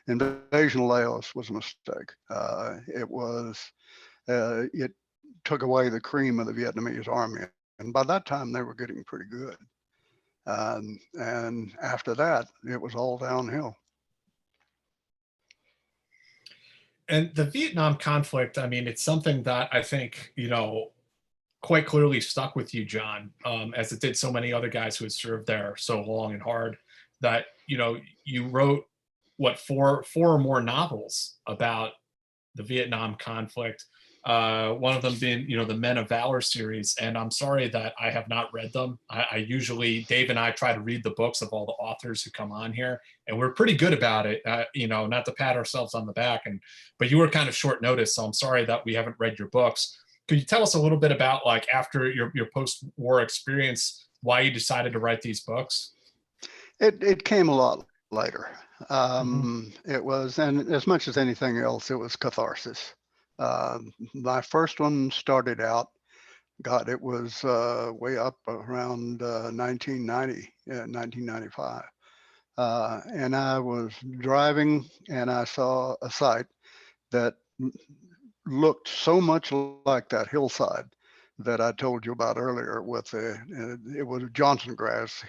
Invasion of Laos was a mistake. It took away the cream of the Vietnamese army, and by that time they were getting pretty good. And after that, it was all downhill. And the Vietnam conflict, I mean, it's something that I think, quite clearly stuck with you, John, as it did so many other guys who had served there so long and hard, that, you wrote, four or more novels about the Vietnam conflict. One of them being, the Men of Valor series. And I'm sorry that I have not read them. I usually, Dave and I try to read the books of all the authors who come on here, and we're pretty good about it, not to pat ourselves on the back. But you were kind of short notice, so I'm sorry that we haven't read your books. Could you tell us a little bit about, after your post-war experience, why you decided to write these books? It came a lot later. It was, and as much as anything else, it was catharsis. My first one started out, it was way up around 1990, 1995. And I was driving and I saw a site that looked so much like that hillside that I told you about earlier with it was Johnson grass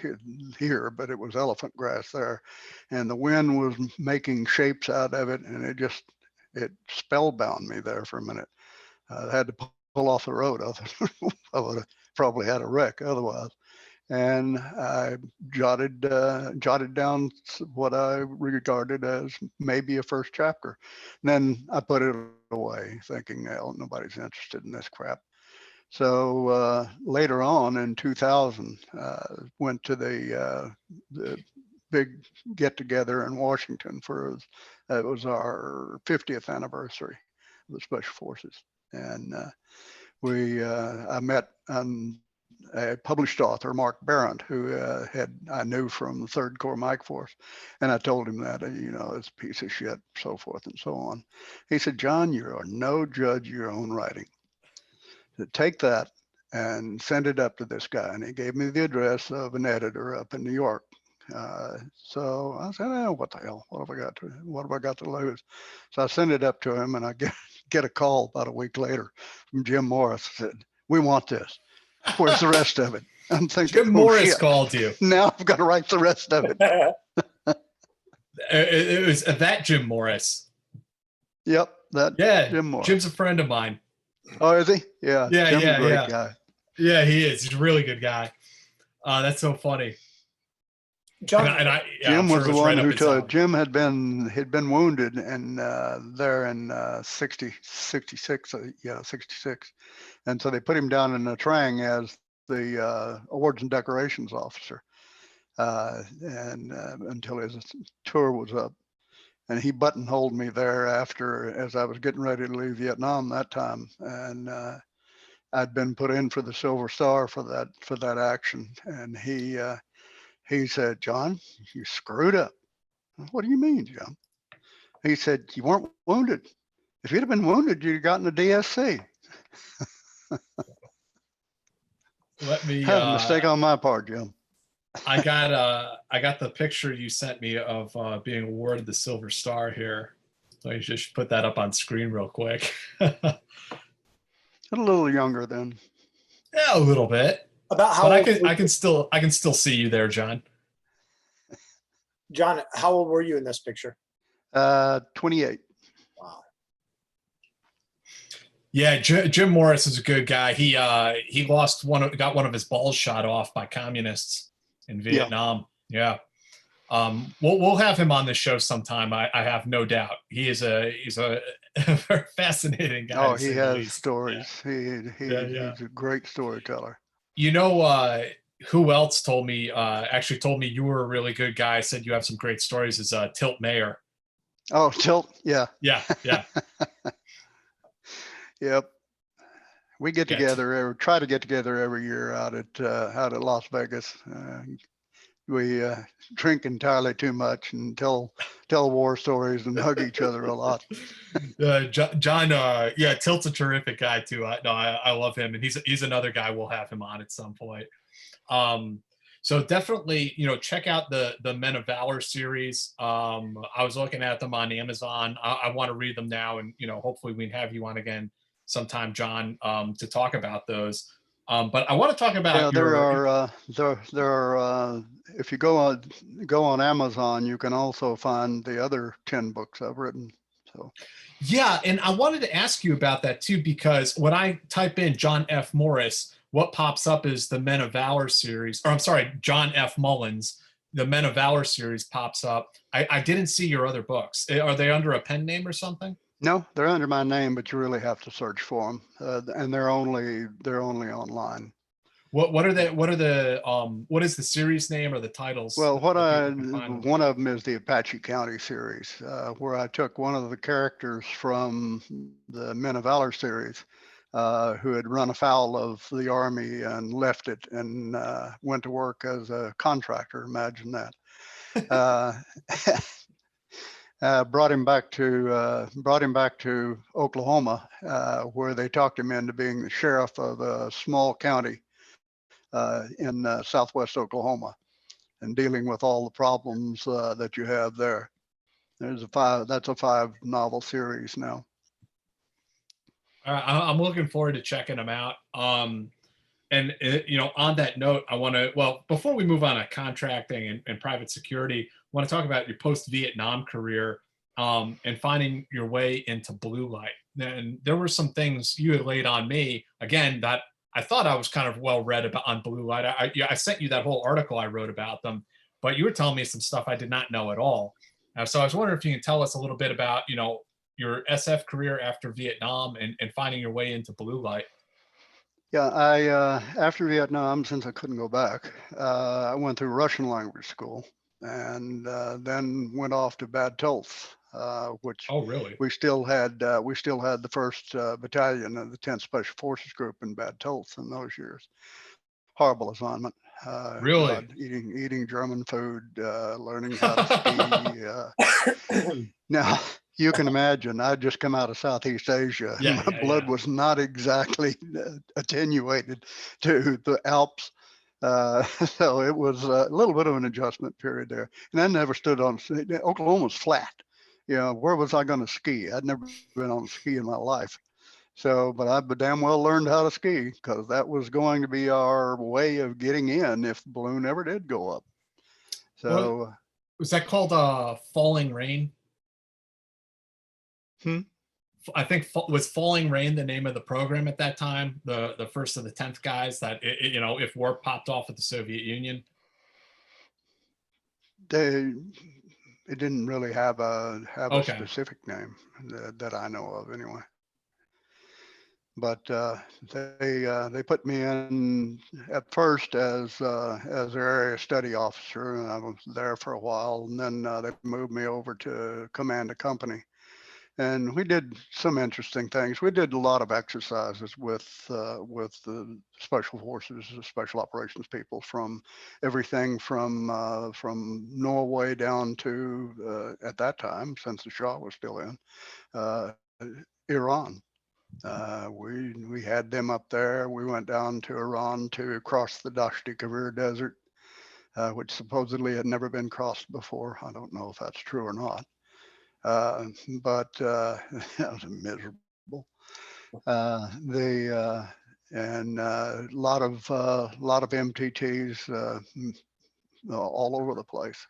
here, but it was elephant grass there. And the wind was making shapes out of it, and it spellbound me there for a minute. I had to pull off the road. I would have probably had a wreck otherwise. And I jotted down what I regarded as maybe a first chapter. And then I put it away, thinking, nobody's interested in this crap. So later on in 2000, went to the big get together in Washington it was our 50th anniversary of the Special Forces. And I met a published author, Mark Barrett, who I knew from the 3rd Corps Mike Force. And I told him that, it's a piece of shit, so forth and so on. He said, John, you are no judge of your own writing. So take that and send it up to this guy. And he gave me the address of an editor up in New York. So I said, oh, what the hell? What have I got to lose? So I sent it up to him, and I get a call about a week later from Jim Morris. Said, we want this. Where's the rest of it? I'm thinking, Jim Morris shit. called you. Now I've got to write the rest of it. It was that Jim Morris. Yep, Jim Morris. Jim's a friend of mine. Oh, is he? Yeah. Yeah, Jim's a great guy. Yeah, he is. He's a really good guy. That's so funny. John, Jim was the one who told Jim had been wounded and there in 66, 66, and so they put him down in the Trang as the awards and decorations officer, and until his tour was up, and he buttonholed me there as I was getting ready to leave Vietnam that time, and I'd been put in for the Silver Star for that action, and he said, John, you screwed up. What do you mean, John? He said, you weren't wounded. If you'd have been wounded, you'd have gotten a DSC. Let me mistake on my part, Jim. I got the picture you sent me of being awarded the Silver Star here. So you just put that up on screen real quick. A little younger then. Yeah, a little bit. About how but I can still see you there, John. John, how old were you in this picture? 28. Wow. Yeah, Jim Morris is a good guy. He got one of his balls shot off by communists in Vietnam. Yeah. We'll have him on the show sometime. I have no doubt. He's a very fascinating guy. Oh, he has stories. Yeah. He's a great storyteller. You know who else told me you were a really good guy, said you have some great stories, is Tilt Mayer. Oh, Tilt, yeah. Yeah. Yep. We get together, try to get together every year out at Las Vegas. We drink entirely too much and tell war stories and hug each other a lot. John, Tilt's a terrific guy too. I love him, and he's another guy we'll have him on at some point. So definitely, check out the Men of Valor series. I was looking at them on Amazon. I want to read them now, and hopefully we can have you on again sometime, John, to talk about those. But I want to talk about there are if you go on Amazon, you can also find the other 10 books I've written. So yeah, and I wanted to ask you about that too, because when I type in John F. Morris, what pops up is the Men of Valor series, or I'm sorry, John F. Mullins, the Men of Valor series pops up. I didn't see your other books. Are they under a pen name or something? No, they're under my name, but you really have to search for them, and they're only online. What is the series name or the titles? Well, one of them is the Apache County series, where I took one of the characters from the Men of Valor series, who had run afoul of the Army and left it and went to work as a contractor. Imagine that. Brought him back to Oklahoma, where they talked him into being the sheriff of a small county in southwest Oklahoma, and dealing with all the problems that you have there. That's a 5-novel series now. I'm looking forward to checking them out. And on that note, before we move on to contracting and private security, I want to talk about your post-Vietnam career and finding your way into blue light. And there were some things you had laid on me, again, that I thought I was kind of well read about on blue light. I sent you that whole article I wrote about them, but you were telling me some stuff I did not know at all. So I was wondering if you can tell us a little bit about, your SF career after Vietnam and finding your way into blue light. Yeah, I after Vietnam, since I couldn't go back, I went through Russian language school, and then went off to Bad Tolth, which Oh, really? we still had the 1st Battalion of the 10th Special Forces Group in Bad Tolth in those years. Horrible assignment. Really? God, eating German food, learning how to ski. Now, you can imagine, I'd just come out of Southeast Asia. Yeah, My blood was not exactly attenuated to the Alps. So it was a little bit of an adjustment period there. And I never stood on, Oklahoma was flat. Where was I going to ski? I'd never been on ski in my life. So, but I damn well learned how to ski, because that was going to be our way of getting in if the balloon ever did go up. So, was that called Falling Rain? I think was Falling Rain the name of the program at that time, the first of the 10th guys that if war popped off with the Soviet Union. It didn't really have a Okay. specific name that I know of anyway. But they put me in at first as their area study officer, and I was there for a while. And then they moved me over to command a company, and we did some interesting things. We did a lot of exercises with the special forces, special operations people, from everything from Norway down to at that time, since the Shah was still in, Iran. We had them up there. We went down to Iran to cross the Dashti Kavir Desert, which supposedly had never been crossed before. I don't know if that's true or not, but that was miserable. And a lot of MTTs all over the place.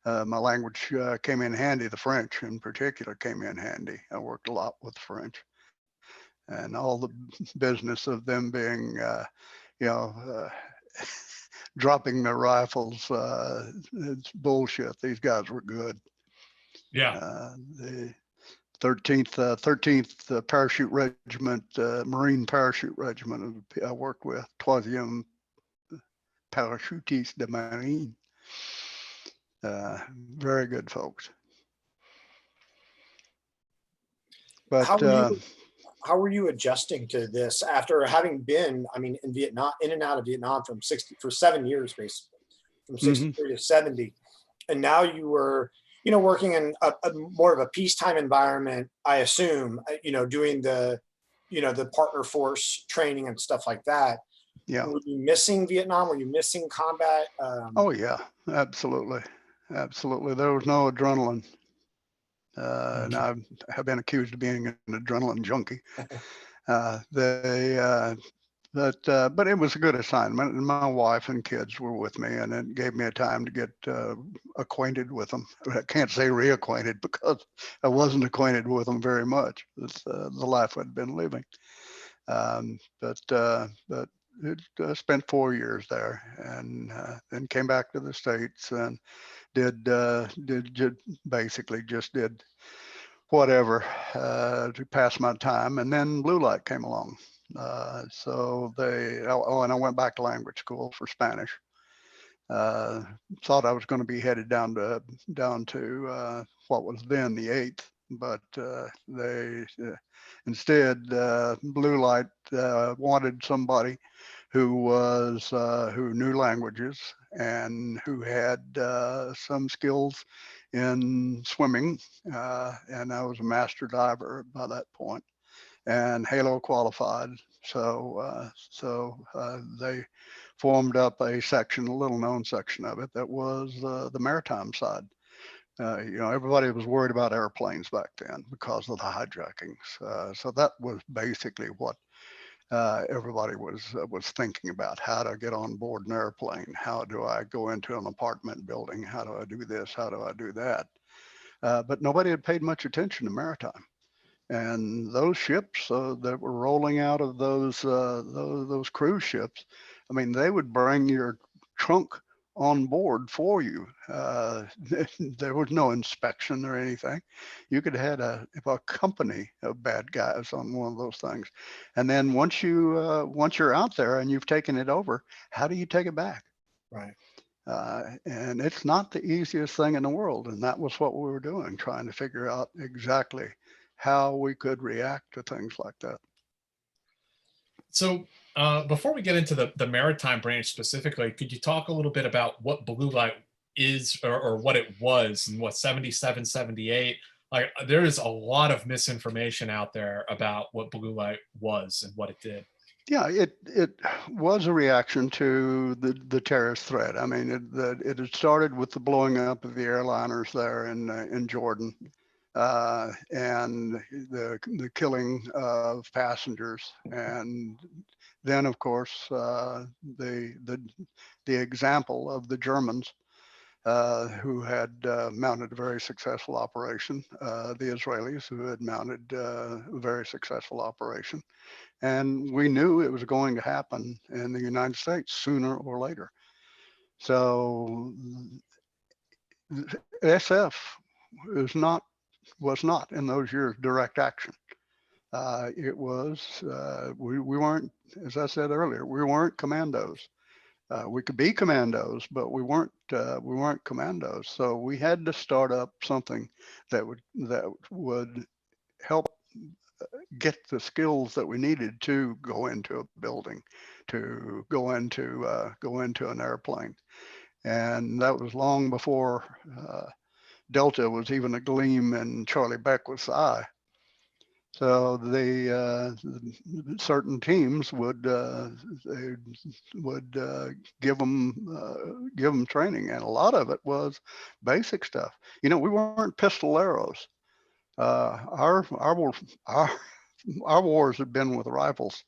My language came in handy. The French, in particular, came in handy. I worked a lot with French. And all the business of them being, dropping their rifles, it's bullshit. These guys were good. Yeah. The 13th Parachute Regiment, Marine Parachute Regiment I worked with, Troisième Parachutistes de Marine. Very good folks. But how were you adjusting to this after having been, in Vietnam, in and out of Vietnam for 7 years, basically, from 63 to 70. And now you were, working in a more of a peacetime environment, I assume, doing the partner force training and stuff like that. Yeah. Were you missing Vietnam? Were you missing combat? Oh yeah, absolutely. Absolutely. There was no adrenaline. And I have been accused of being an adrenaline junkie. But it was a good assignment, and my wife and kids were with me, and it gave me a time to get acquainted with them. I can't say reacquainted, because I wasn't acquainted with them very much. It's the life I'd been living. But it spent 4 years there, and then came back to the States and did basically just did whatever to pass my time. And then blue light came along. So and I went back to language school for Spanish. Thought I was going to be headed down to what was then the 8th, but they instead, blue light wanted somebody who knew languages and who had some skills in swimming, and I was a master diver by that point, and Halo qualified. So they formed up a section, a little known section of it, that was the Maritime side. Everybody was worried about airplanes back then because of the hijackings. So that was basically what everybody was thinking about: how to get on board an airplane, how do I go into an apartment building, how do I do this, how do I do that. But nobody had paid much attention to maritime, and those ships that were rolling out of those cruise ships, they would bring your trunk on board for you. There was no inspection or anything. You could have had a company of bad guys on one of those things, and then once you're out there and you've taken it over, how do you take it back? Right. And it's not the easiest thing in the world. And that was what we were doing, trying to figure out exactly how we could react to things like that. So before we get into the Maritime branch specifically, could you talk a little bit about what blue light is, or what it was, and what 77, 78? Like, there is a lot of misinformation out there about what blue light was and what it did. Yeah, it was a reaction to the terrorist threat. I mean, it had started with the blowing up of the airliners there in Jordan, and the killing of passengers, and then of course the example of the Germans who had mounted a very successful operation, the Israelis who had mounted a very successful operation. And we knew it was going to happen in the United States sooner or later. So SF was not in those years direct action. It was, we weren't, as I said earlier, we weren't commandos. We could be commandos, but we weren't commandos. So we had to start up something that would help get the skills that we needed to go into a building, to go into an airplane. And that was long before Delta was even a gleam in Charlie Beckwith's eye. So the certain teams would give them training, and a lot of it was basic stuff. You know, we weren't pistoleros. Our wars had been with rifles,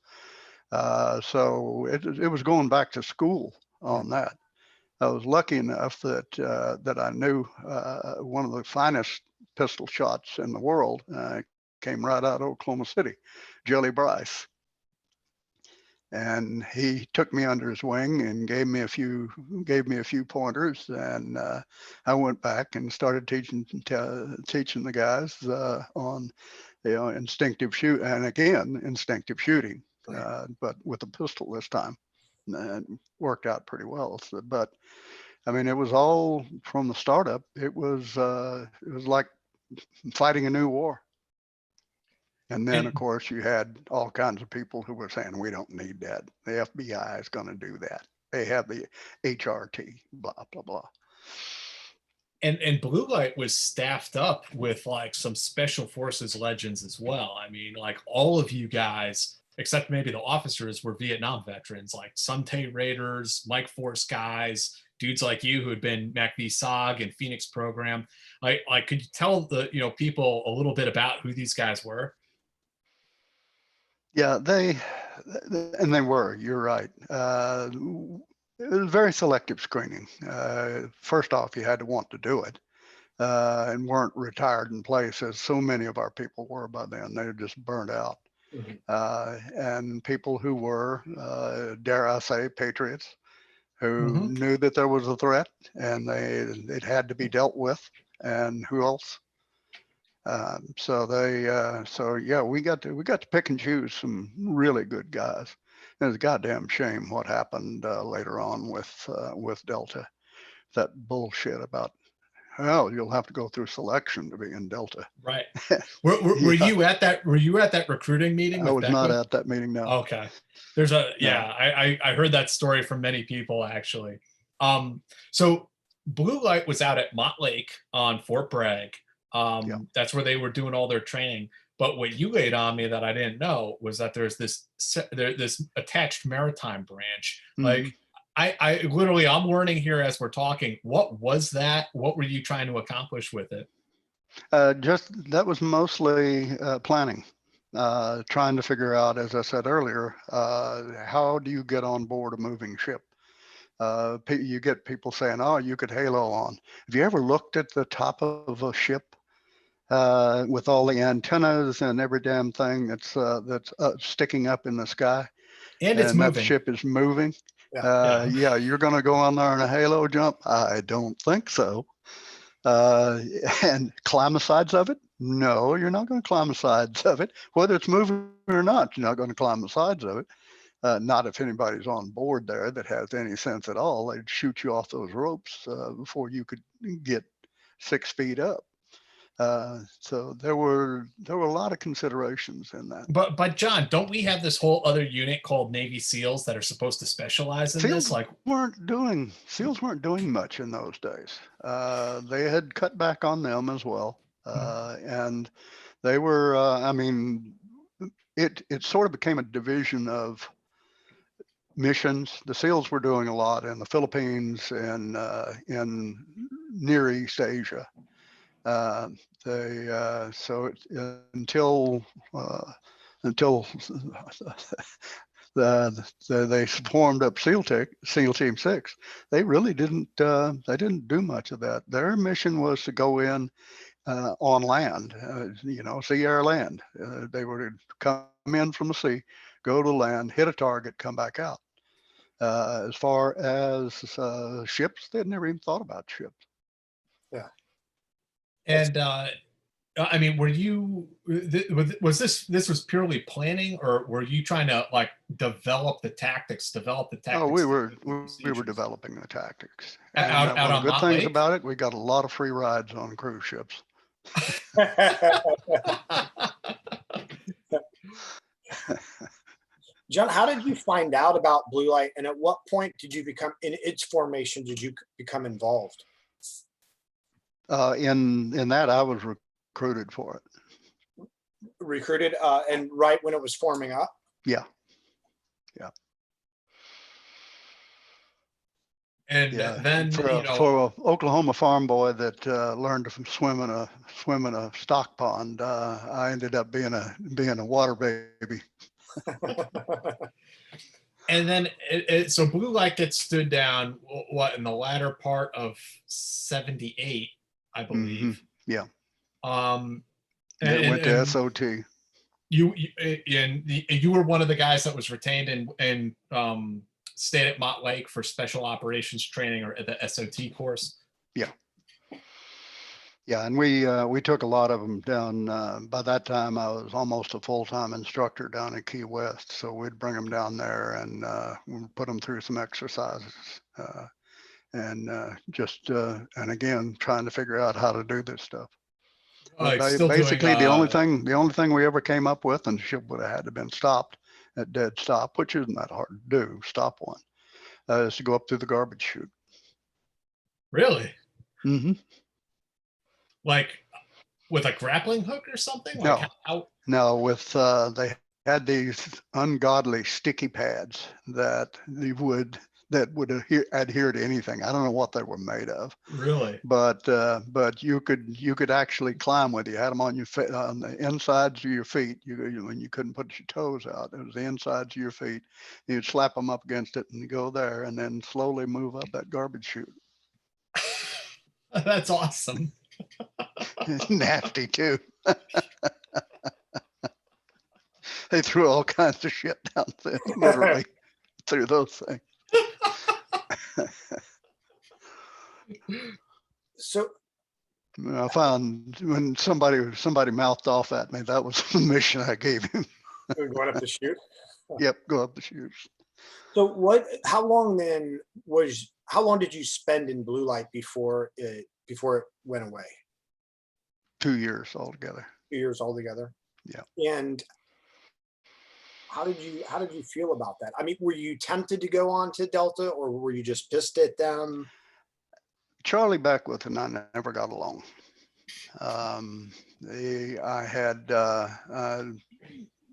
so it was going back to school on that. I was lucky enough that I knew one of the finest pistol shots in the world. Came right out of Oklahoma City, Jelly Bryce. And he took me under his wing and gave me a few pointers, and I went back and started teaching the guys on instinctive instinctive shooting, but with a pistol this time, and worked out pretty well. So, but I mean, it was all from the startup. It was like fighting a new war. And then, of course, you had all kinds of people who were saying, we don't need that. The FBI is going to do that. They have the HRT, blah, blah, blah. And Blue Light was staffed up with like some special forces legends as well. I mean, like, all of you guys, except maybe the officers, were Vietnam veterans, like Sun Tay Raiders, Mike Force guys, dudes like you who had been MACV-SOG and Phoenix program. Like, could you tell the people a little bit about who these guys were? Yeah, they were, you're right. It was very selective screening. First off, you had to want to do it, and weren't retired in place, as so many of our people were by then. They were just burnt out. Mm-hmm. And people who were, dare I say, patriots, who mm-hmm. knew that there was a threat and it had to be dealt with, and who else? So yeah, we got to pick and choose some really good guys. And it's a goddamn shame what happened later on with Delta. That bullshit about, oh, you'll have to go through selection to be in Delta. Right. Were you at that? Were you at that recruiting meeting? I was not at that meeting. No. Okay. There's a I heard that story from many people actually. So Blue Light was out at Mott Lake on Fort Bragg. That's where they were doing all their training. But what you laid on me that I didn't know was that there's this attached Maritime branch. Mm-hmm. Like, I literally, I'm learning here as we're talking. What was that? What were you trying to accomplish with it? That was mostly planning, trying to figure out, as I said earlier, how do you get on board a moving ship? You get people saying, oh, you could halo on. Have you ever looked at the top of a ship? With all the antennas and every damn thing that's sticking up in the sky, and it's moving. That ship is moving. Yeah, you're going to go on there in a halo jump? I don't think so. And climb the sides of it? No, you're not going to climb the sides of it. Whether it's moving or not, you're not going to climb the sides of it. Not if anybody's on board there that has any sense at all. They'd shoot you off those ropes before you could get 6 feet up. So there were a lot of considerations in that. But John, don't we have this whole other unit called Navy SEALs that are supposed to specialize in this? Like, SEALs weren't doing much in those days. They had cut back on them as well, and they were. I mean, it sort of became a division of missions. The SEALs were doing a lot in the Philippines and in Near East Asia. Until they formed up SEAL Team 6, they really didn't do much of that. Their mission was to go in on land, sea, air, land. They were to come in from the sea, go to land, hit a target, come back out. As far as ships, they'd never even thought about ships. Yeah. And I mean, were you, was this was purely planning, or were you trying to like develop the tactics? Oh, we were developing the tactics. And out one of on the good Mott things Lake? about it, we got a lot of free rides on cruise ships. John, how did you find out about Blue Light, and at what point did you become, in its formation, did you become involved? In that, I was recruited for it. Recruited, and right when it was forming up? Yeah. And then for an Oklahoma farm boy that learned to swim in a stock pond, I ended up being a water baby. And then so Blue Light gets stood down what in the latter part of 78, I believe. Yeah. And went to SOT. You were one of the guys that was retained and stayed at Mott Lake for special operations training, or the SOT course. Yeah, and we took a lot of them down. By that time, I was almost a full-time instructor down in Key West, so we'd bring them down there and we'd put them through some exercises, and again trying to figure out how to do this stuff. Basically, the only thing we ever came up with, and the ship would have had to been stopped at dead stop, which isn't that hard to do, stop one, is to go up through the garbage chute. Really? Mm-hmm. Like with a grappling hook or something? No, like no. With they had these ungodly sticky pads that would adhere to anything. I don't know what they were made of. Really? But you could actually climb with you. You had them on your on the insides of your feet. When you couldn't put your toes out, it was the insides of your feet. You'd slap them up against it and you go there, and then slowly move up that garbage chute. That's awesome. Nasty too. They threw all kinds of shit down there, literally through those things. So I found when somebody mouthed off at me, that was the mission I gave him. going up the chute? Yep, go up the chutes. So how long did you spend in Blue Light before it went away? 2 years altogether. 2 years altogether. Yeah. And how did you feel about that? I mean, were you tempted to go on to Delta, or were you just pissed at them? Charlie Beckwith and I never got along. I had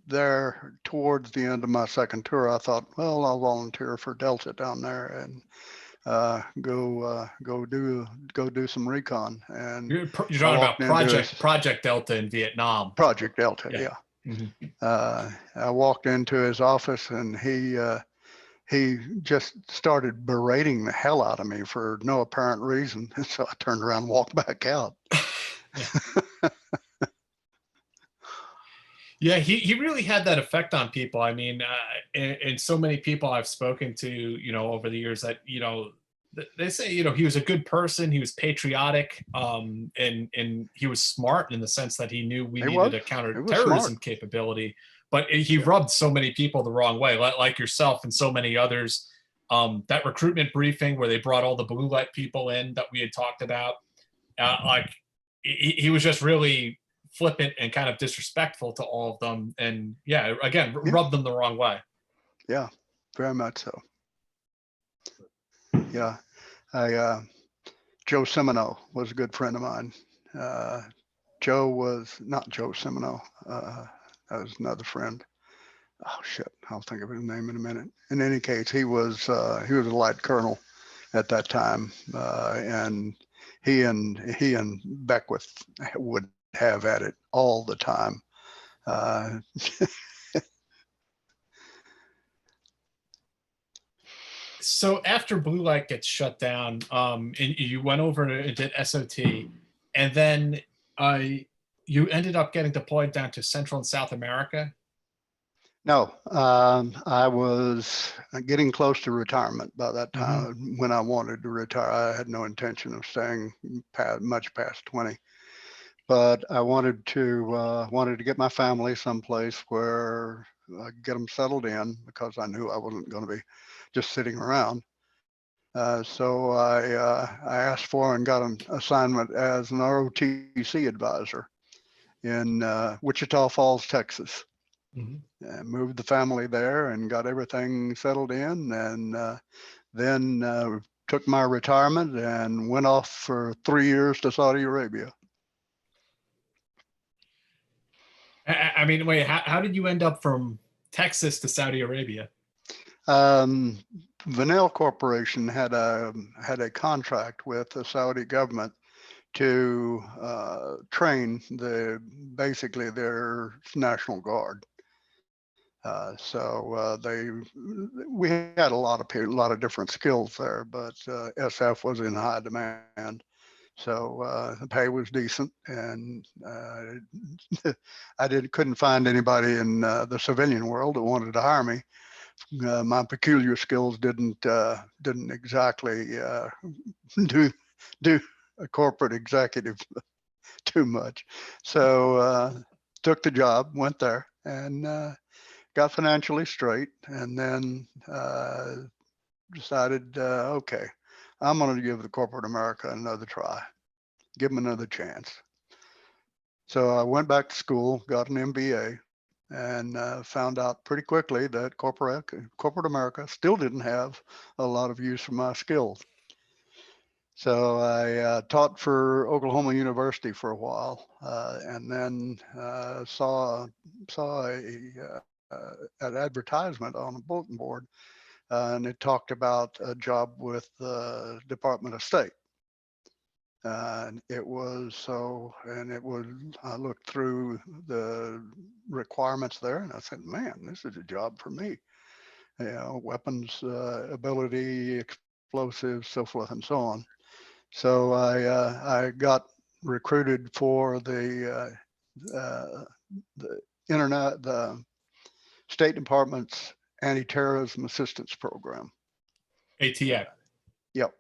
there towards the end of my second tour, I thought, well, I'll volunteer for Delta down there and go do some recon. And You're talking about Project Delta in Vietnam. Project Delta, yeah. Mm-hmm. I walked into his office and he just started berating the hell out of me for no apparent reason. So I turned around and walked back out. Yeah, he really had that effect on people. I mean, and so many people I've spoken to, over the years that, they say, he was a good person. He was patriotic, and he was smart in the sense that he knew we needed a counter-terrorism capability. but he rubbed so many people the wrong way, like yourself and so many others. That recruitment briefing where they brought all the blue light people in that we had talked about, like he was just really flippant and kind of disrespectful to all of them, and yeah, again, rubbed them the wrong way. Yeah, very much so. Yeah, Joe Semino was a good friend of mine. Joe was not Joe Semino. That was another friend. Oh shit, I'll think of his name in a minute. In any case, he was a light colonel at that time, and he and Beckwith would have at it all the time. So after Blue Light gets shut down, and you went over and did SOT, and then you ended up getting deployed down to Central and South America. No, I was getting close to retirement by that time. When I wanted to retire, I had no intention of staying much past 20. But I wanted to get my family someplace where I could get them settled in, because I knew I wasn't going to be just sitting around. So I asked for and got an assignment as an ROTC advisor in Wichita Falls, Texas. And moved the family there and got everything settled in, and then took my retirement and went off for 3 years to Saudi Arabia. I mean, wait, how did you end up from Texas to Saudi Arabia? Vanel Corporation had a contract with the Saudi government to train basically their National Guard. So we had a lot of different skills there, but SF was in high demand. So the pay was decent, and I couldn't find anybody in the civilian world that wanted to hire me. My peculiar skills didn't exactly do a corporate executive too much. So took the job, went there, and got financially straight, and then decided, okay, I'm going to give the corporate America another try, give them another chance. So I went back to school, got an MBA, and found out pretty quickly that corporate America still didn't have a lot of use for my skills. So I taught for Oklahoma University for a while, and then saw an advertisement on a bulletin board, and it talked about a job with the Department of State. And I looked through the requirements there, and I said, man, this is a job for me. You know, weapons ability, explosives, so forth and so on. So I got recruited for the State Department's Anti-Terrorism Assistance Program. ATF. Yep.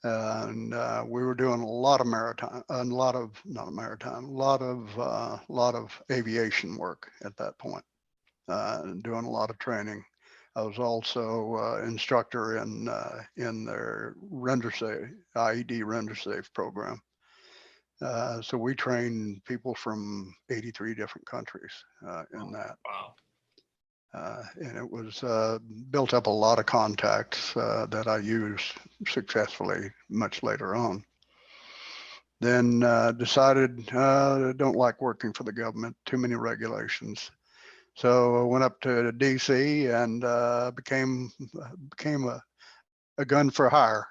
And we were doing a lot of aviation work at that point, and doing a lot of training. I was also instructor in their render safe, IED render safe program. So we trained people from 83 different countries in that. Wow. And it was built up a lot of contacts that I used successfully much later on. Then decided I don't like working for the government, too many regulations. So I went up to DC and became a gun for hire.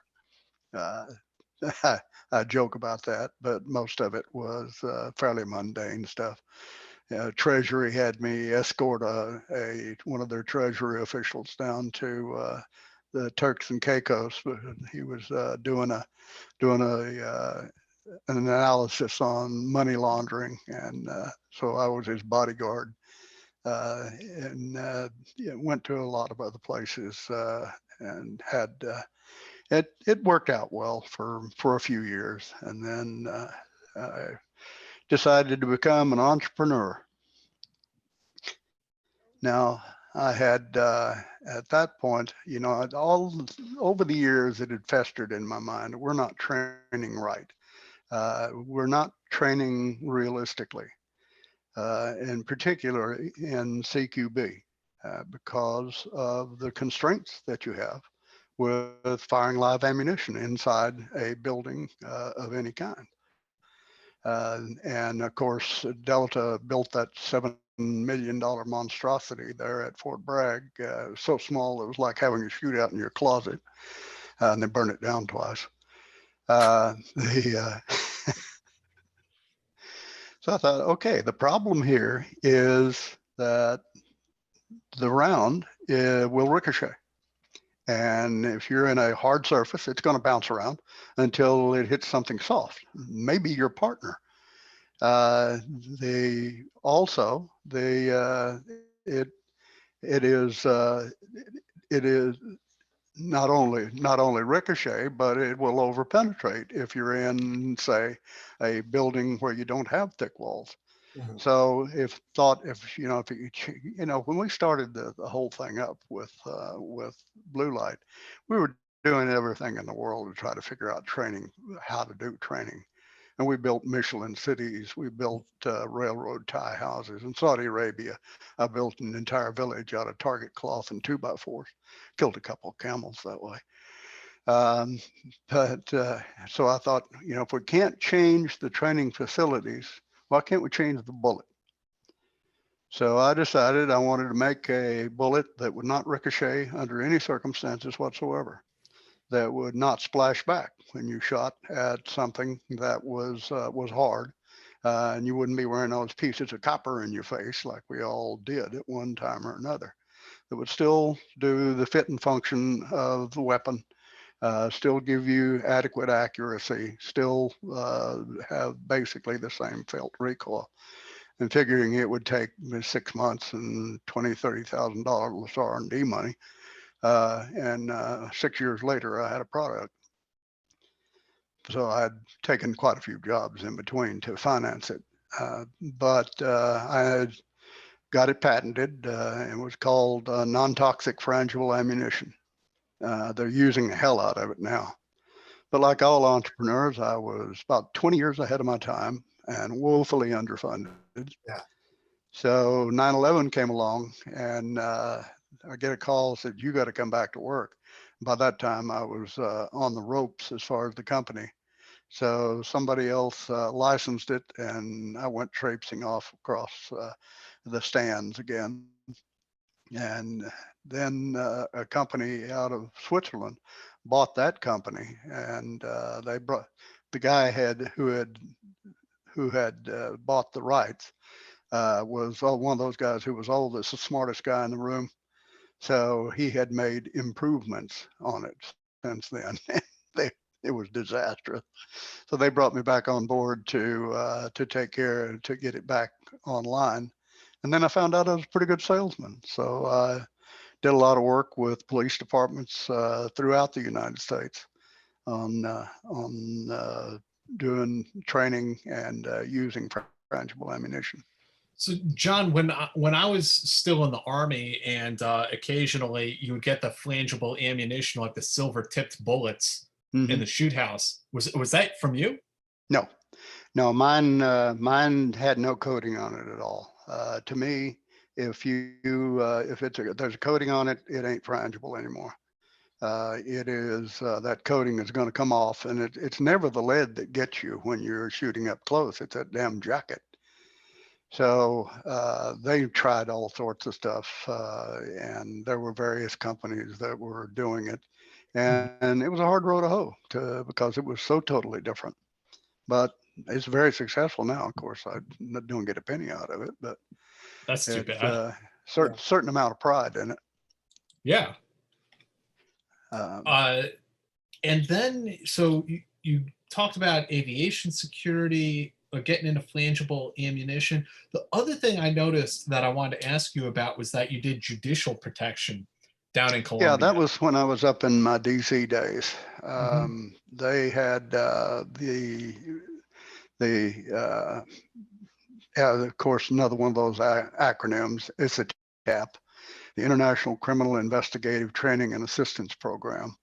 I joke about that, but most of it was fairly mundane stuff. Treasury had me escort one of their Treasury officials down to the Turks and Caicos. He was doing an analysis on money laundering, and so I was his bodyguard. And went to a lot of other places, and had it worked out well for a few years, and then I decided to become an entrepreneur. Now, I had at that point, you know, all over the years it had festered in my mind. We're not training right. We're not training realistically, in particular in CQB, because of the constraints that you have with firing live ammunition inside a building of any kind. And of course, Delta built that $7 million monstrosity there at Fort Bragg, so small it was like having a shootout in your closet, and they burned it down twice. So I thought, okay, the problem here is that the round will ricochet. And if you're in a hard surface, it's going to bounce around until it hits something soft, maybe your partner. It is not only ricochet, but it will overpenetrate if you're in, say, a building where you don't have thick walls. Mhm. So when we started the whole thing up with blue light, we were doing everything in the world to try to figure out training, how to do training. And we built Michelin cities. We built railroad tie houses. In Saudi Arabia, I built an entire village out of target cloth and 2x4s. Killed a couple of camels that way. So I thought, you know, if we can't change the training facilities, why can't we change the bullet? So I decided I wanted to make a bullet that would not ricochet under any circumstances whatsoever, that would not splash back when you shot at something that was hard, and you wouldn't be wearing those pieces of copper in your face like we all did at one time or another. It would still do the fit and function of the weapon, still give you adequate accuracy, still have basically the same felt recoil. And figuring it would take 6 months and $20,000-$30,000 R&D money, and 6 years later, I had a product. So I'd taken quite a few jobs in between to finance it, but I had got it patented. It was called non-toxic frangible ammunition. They're using the hell out of it now. But like all entrepreneurs, I was about 20 years ahead of my time and woefully underfunded. Yeah. So 9/11 came along, and I get a call, said, you got to come back to work. By that time, I was on the ropes as far as the company. So somebody else licensed it, and I went traipsing off across the stands again. And then a company out of Switzerland bought that company, and they brought the guy who had bought the rights. Was one of those guys who was oldest, the smartest guy in the room. So he had made improvements on it since then. It was disastrous. So they brought me back on board to take care, to get it back online. And then I found out I was a pretty good salesman. So I did a lot of work with police departments throughout the United States on doing training and using frangible ammunition. So, John, when I was still in the Army, and occasionally you would get the frangible ammunition, like the silver-tipped bullets in the shoot house. Was that from you? No, mine had no coating on it at all. To me, if there's a coating on it, it ain't frangible anymore. It is that coating is going to come off, and it's never the lead that gets you when you're shooting up close. It's that damn jacket. So they tried all sorts of stuff, and there were various companies that were doing it, and it was a hard road to hoe because it was so totally different. But it's very successful now. Of course, I don't get a penny out of it, but that's too it's bad. Certain amount of pride in it. Yeah. And then, so you talked about aviation security, or getting into frangible ammunition. The other thing I noticed that I wanted to ask you about was that you did judicial protection down in Columbia. Yeah, that was when I was up in my DC days. They had of course, another one of those acronyms. It's a ICAP, the International Criminal Investigative Training and Assistance Program,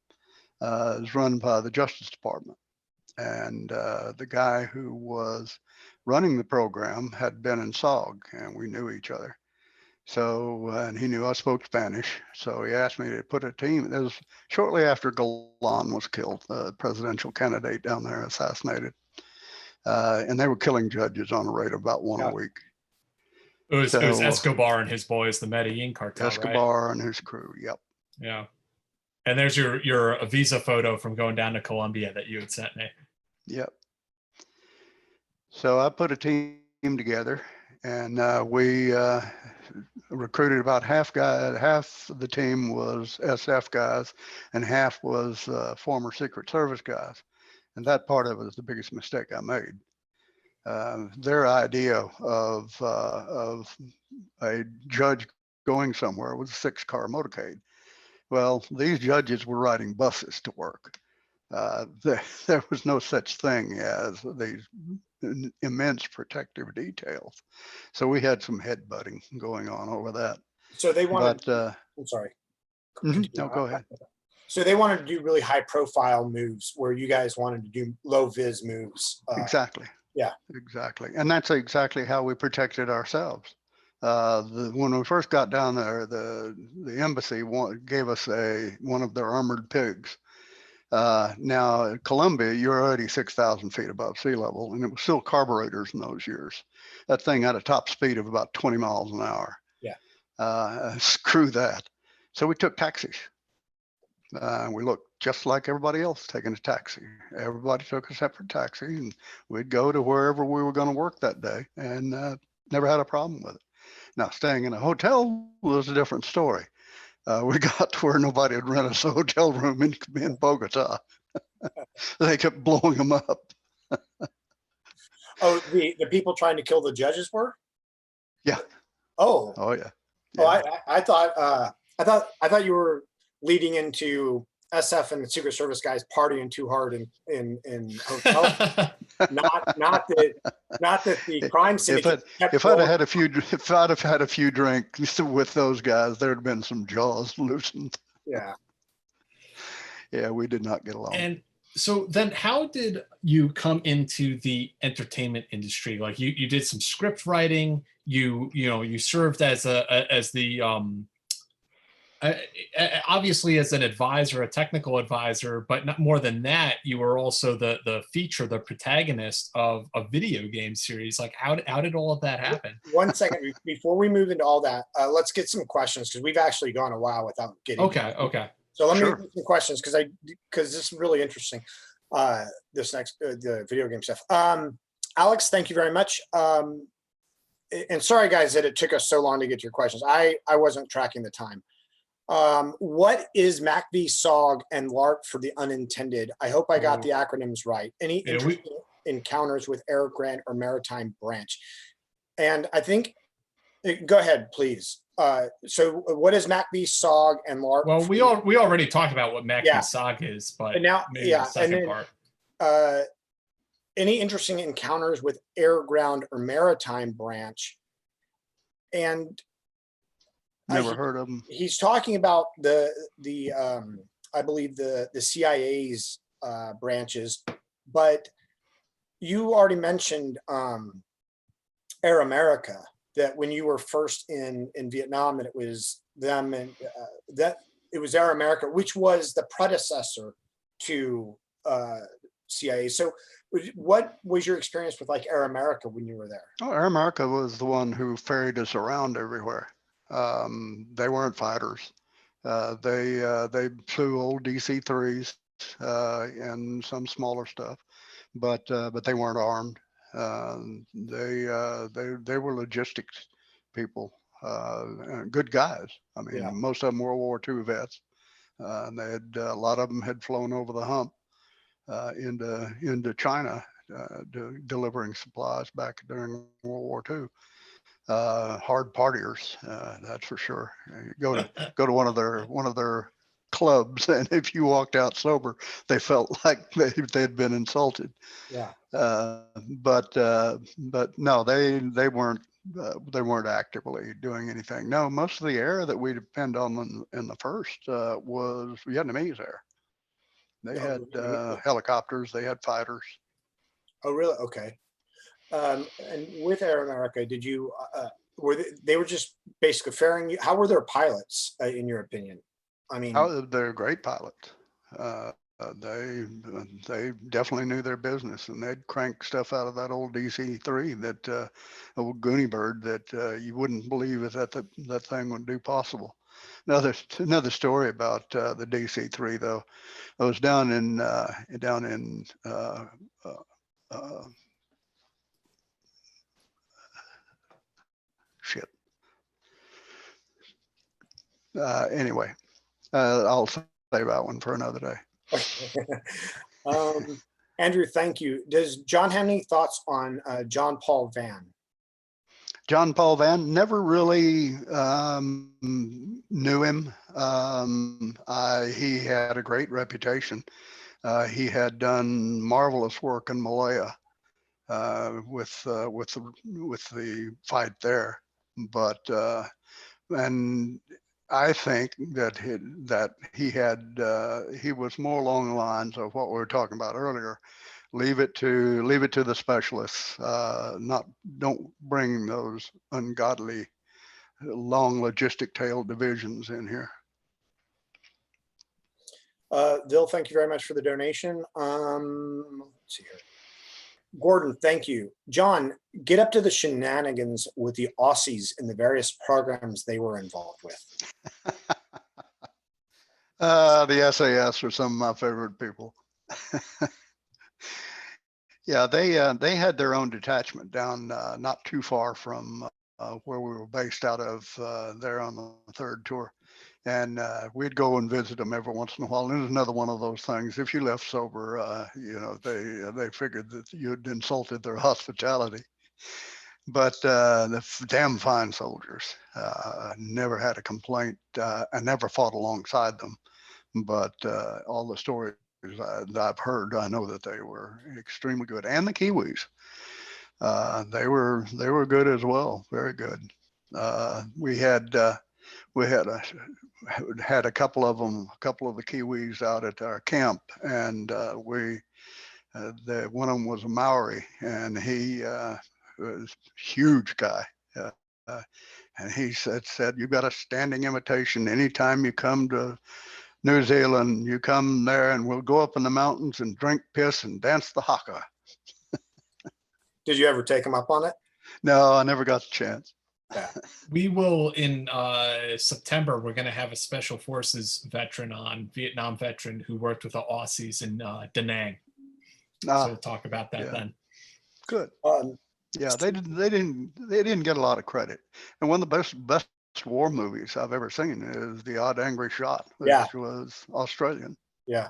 is run by the Justice Department. And the guy who was running the program had been in SOG, and we knew each other. So, and he knew I spoke Spanish. So he asked me to put a team. It was shortly after Golan was killed, the presidential candidate down there assassinated. And they were killing judges on a rate of about one a week. It was Escobar and his boys, the Medellin cartel, Escobar right? and his crew. Yep. Yeah. And there's your visa photo from going down to Colombia that you had sent me. Yep. So I put a team together, and we recruited about half of the team was SF guys, and half was former Secret Service guys. And that part of it is the biggest mistake I made. Their idea of a judge going somewhere was a 6-car motorcade. Well, these judges were riding buses to work. There was no such thing as these immense protective details. So we had some headbutting going on over that. So they wanted, but, I'm sorry. No, go ahead. So they wanted to do really high profile moves where you guys wanted to do low vis moves. Exactly. Yeah, exactly. And that's exactly how we protected ourselves. When we first got down there, the embassy gave us one of their armored pigs. Now in Colombia, you're already 6,000 feet above sea level, and it was still carburetors in those years. That thing had a top speed of about 20 miles an hour. Yeah. Screw that. So we took taxis. We looked just like everybody else taking a taxi. Everybody took a separate taxi, and we'd go to wherever we were going to work that day, and never had a problem with it. Now, staying in a hotel was a different story. We got to where nobody would rent us a hotel room in Bogota. They kept blowing them up. Oh, the people trying to kill the judges were? Yeah. Oh. Oh yeah. Oh, I thought you were leading into SF and the Secret Service guys partying too hard in hotels. not that the crime syndicate. If I'd have had a few drinks with those guys, there'd have been some jaws loosened. Yeah. Yeah, we did not get along. And so then how did you come into the entertainment industry? Like you did some script writing, you served as obviously as an advisor, a technical advisor, but not more than that, you were also the protagonist of a video game series. Like how did all of that happen? 1 second, before we move into all that, let's get some questions, because we've actually gone a while without getting. Okay. So let me get some questions, because this is really interesting. This next the video game stuff. Alex, thank you very much. And sorry guys that it took us so long to get to your questions. I wasn't tracking the time. What is MACV-SOG and LARP for the unintended? I hope I got the acronyms right. Any interesting encounters with Air Grant or Maritime branch? And I think, go ahead, please. So what is MACV-SOG and LARP? Well, we already talked about what MACV-SOG is, but now, maybe the second part. Any interesting encounters with Air Ground or Maritime branch? And never heard of them. He's talking about the I believe the CIA's branches, but you already mentioned Air America, that when you were first in Vietnam, that it was them, and that it was Air America, which was the predecessor to CIA. So what was your experience with like Air America when you were there? Oh, Air America was the one who ferried us around everywhere. They weren't fighters. They flew old DC-3s and some smaller stuff, but they weren't armed. They were logistics people, good guys. I mean, most of them World War II vets. They had a lot of them had flown over the hump into China, delivering supplies back during World War II. Hard partiers, that's for sure. Go to one of their clubs, and if you walked out sober, they felt like they'd been insulted. Yeah. But no, they weren't they weren't actively doing anything. No, most of the air that we depend on in the first was Vietnamese air. They had helicopters, they had fighters. Oh, really? Okay. And with Air America, did you they were just basically ferrying you? How were their pilots, in your opinion? I mean, Oh, they're great pilots. They definitely knew their business, and they'd crank stuff out of that old DC-3, that old Goonie bird, that you wouldn't believe that thing would do possible. Another story about the DC-3 though. I was down in shit. Anyway, I'll save that one for another day. Andrew, thank you. Does John have any thoughts on John Paul Vann? John Paul Vann, never really knew him. He had a great reputation. He had done marvelous work in Malaya with the fight there, but and I think that he was more along the lines of what we were talking about earlier. Leave it to the specialists. Don't bring those ungodly long logistic tail divisions in here. Bill, thank you very much for the donation. Let's see here. Gordon, thank you. John, get up to the shenanigans with the Aussies in the various programs they were involved with. The SAS are some of my favorite people. Yeah, they had their own detachment down not too far from where we were based out of there on the third tour. And we'd go and visit them every once in a while. And it was another one of those things. If you left sober, they figured that you'd insulted their hospitality. But the damn fine soldiers. Never had a complaint. I never fought alongside them. But all the stories that I've heard, I know that they were extremely good. And the Kiwis, they were good as well. Very good. We had a couple of them, a couple of the Kiwis out at our camp, and one of them was a Maori, and he was a huge guy, and he said you got a standing invitation anytime you come to New Zealand. You come there, and we'll go up in the mountains and drink piss and dance the haka. Did you ever take him up on it? No, I never got the chance. Yeah. We will in September. We're going to have a Special Forces veteran on, Vietnam veteran who worked with the Aussies in Da Nang. So we'll talk about that then. Good. Yeah, they didn't get a lot of credit. And one of the best war movies I've ever seen is The Odd Angry Shot, which was Australian. Yeah.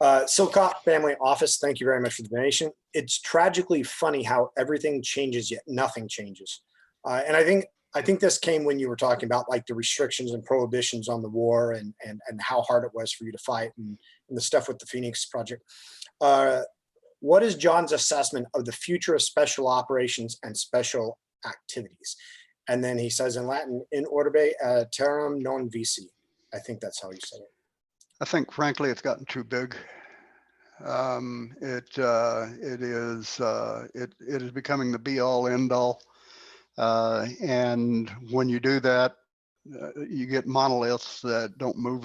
Silcott Family Office, thank you very much for the donation. It's tragically funny how everything changes yet nothing changes. And I think this came when you were talking about like the restrictions and prohibitions on the war and how hard it was for you to fight and the stuff with the Phoenix Project. What is John's assessment of the future of special operations and special activities? And then he says in Latin, in orbe terram non vici. I think that's how you said it. I think, frankly, it's gotten too big. It is becoming the be-all, end-all. And when you do that, you get monoliths that don't move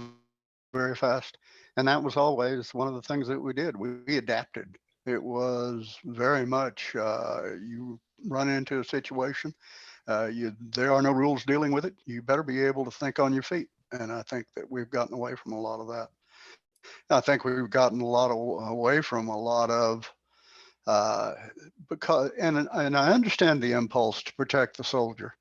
very fast. And that was always one of the things that we did. We adapted. It was very much you run into a situation, there are no rules dealing with it. You better be able to think on your feet. And I think that we've gotten away from a lot of that. I think we've gotten away from a lot of because and I understand the impulse to protect the soldier,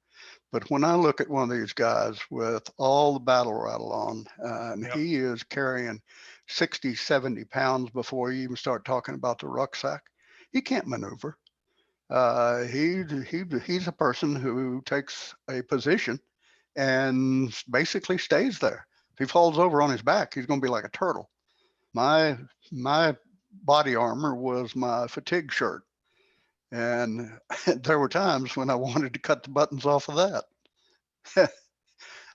but when I look at one of these guys with all the battle rattle on, and he is carrying 60, 70 pounds before you even start talking about the rucksack, he can't maneuver. He's a person who takes a position and basically stays there. If he falls over on his back, he's going to be like a turtle. My body armor was my fatigue shirt, And there were times when I wanted to cut the buttons off of that.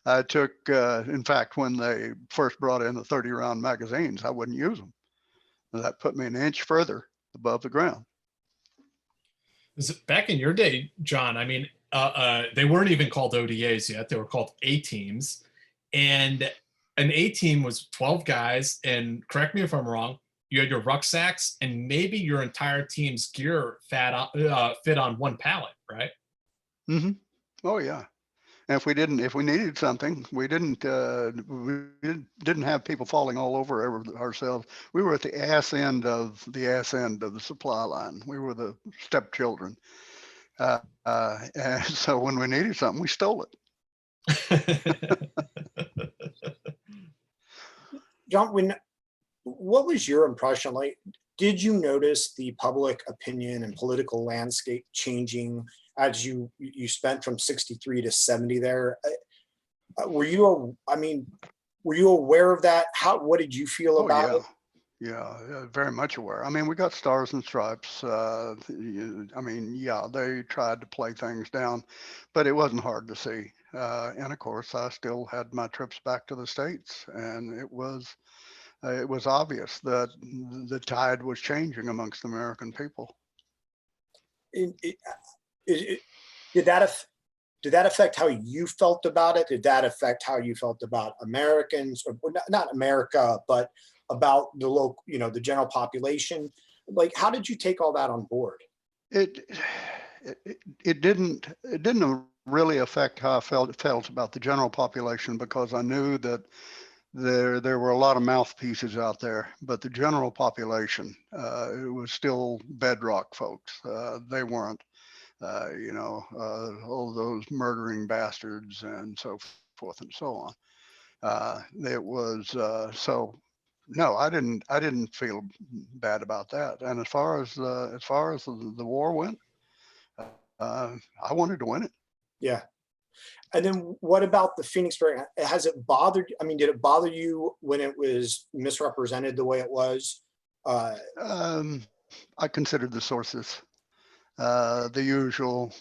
I took, in fact, when they first brought in the 30-round magazines, I wouldn't use them. That put me an inch further above the ground. Back in your day, John, I mean, they weren't even called ODAs yet. They were called A teams. And an A team was 12 guys. And correct me if I'm wrong, you had your rucksacks and maybe your entire team's gear fit on one pallet, right? Mm-hmm. Oh, yeah. And if we needed something, we didn't have people falling all over ourselves. We were at the ass end of the supply line. We were the stepchildren. And so when we needed something, we stole it. John, what was your impression? Like, did you notice the public opinion and political landscape changing as you spent from 63 to 70 there? Were you aware of that? What did you feel about it? Yeah, very much aware. I mean, we got stars and stripes. I mean, yeah, they tried to play things down, but it wasn't hard to see. And of course, I still had my trips back to the States, and it was obvious that the tide was changing amongst the American people. Did that affect how you felt about it? Did that affect how you felt about Americans, or not America, but about the local, the general population? Like, how did you take all that on board? It didn't really affect how I felt about the general population, because I knew that there were a lot of mouthpieces out there, but the general population, it was still bedrock folks. They weren't, all those murdering bastards and so forth and so on. It was so. No, I didn't feel bad about that. And as far as the war went, I wanted to win it. Yeah. And then what about the Phoenix story? Has it bothered? I mean, did it bother you when it was misrepresented the way it was? I considered the sources the usual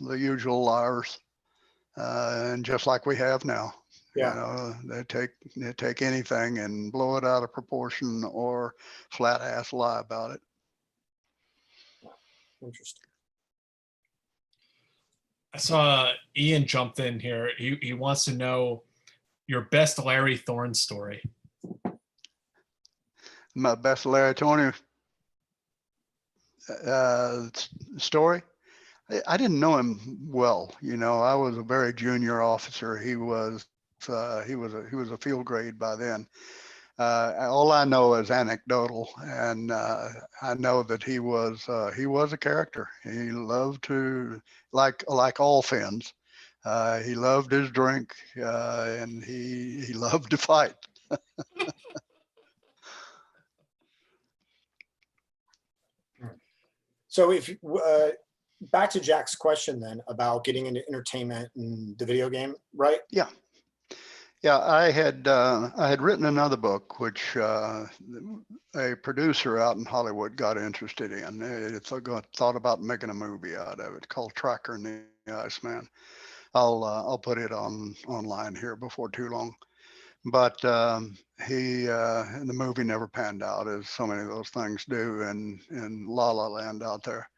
liars, and just like we have now. Yeah. They take anything and blow it out of proportion or flat ass lie about it. Interesting. I saw Ian jumped in here. He wants to know your best Larry Thorne story. My best Larry Thorne story. I didn't know him well. I was a very junior officer. He was a field grade by then. All I know is anecdotal, and I know that he was a character. He loved to, like all Finns, he loved his drink, and he loved to fight. So if back to Jack's question then about getting into entertainment and the video game, right? Yeah. I had written another book, which a producer out in Hollywood got interested in. It's thought about making a movie out of it called Tracker and the Iceman. I'll put it online here before too long. But the movie never panned out, as so many of those things do in La La Land out there.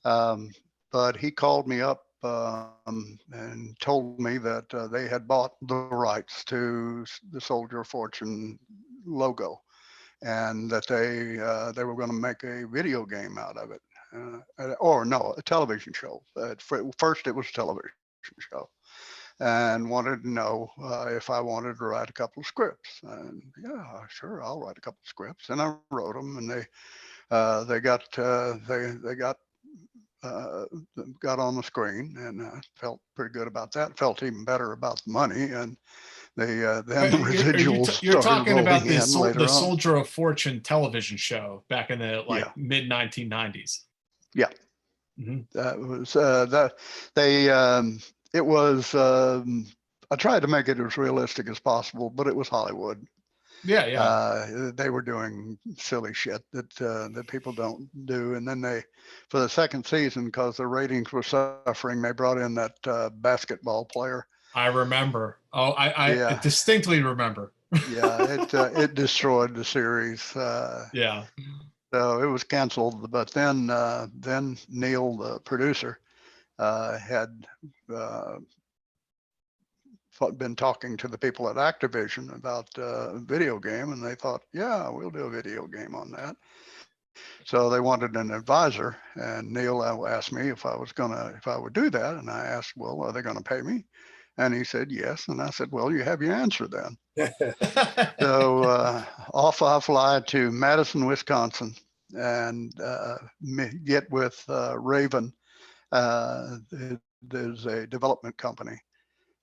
But he called me up and told me that they had bought the rights to the Soldier of Fortune logo, and that they were going to make a video game out of it, or no, a television show. First, it was a television show, and wanted to know if I wanted to write a couple of scripts. And yeah, sure, I'll write a couple of scripts. And I wrote them, and they got on the screen, and I felt pretty good about that. Felt even better about the money, and then the residuals. You're talking about the on. Soldier of Fortune television show back in the mid 1990s. Yeah, that was it was. I tried to make it as realistic as possible, but it was Hollywood, Yeah, yeah. They were doing silly shit that people don't do. And then for the second season, because the ratings were suffering, they brought in that basketball player. I remember. Oh, I Yeah. distinctly remember. Yeah, it destroyed the series. Yeah. So it was canceled. But then Neil, the producer, had been talking to the people at Activision about a video game, and they thought, yeah, we'll do a video game on that. So they wanted an advisor, and Neil asked me if I would do that, and I asked, well, are they going to pay me? And he said yes, and I said, well, you have your answer then. So off I fly to Madison, Wisconsin, and get with Raven. There's a development company.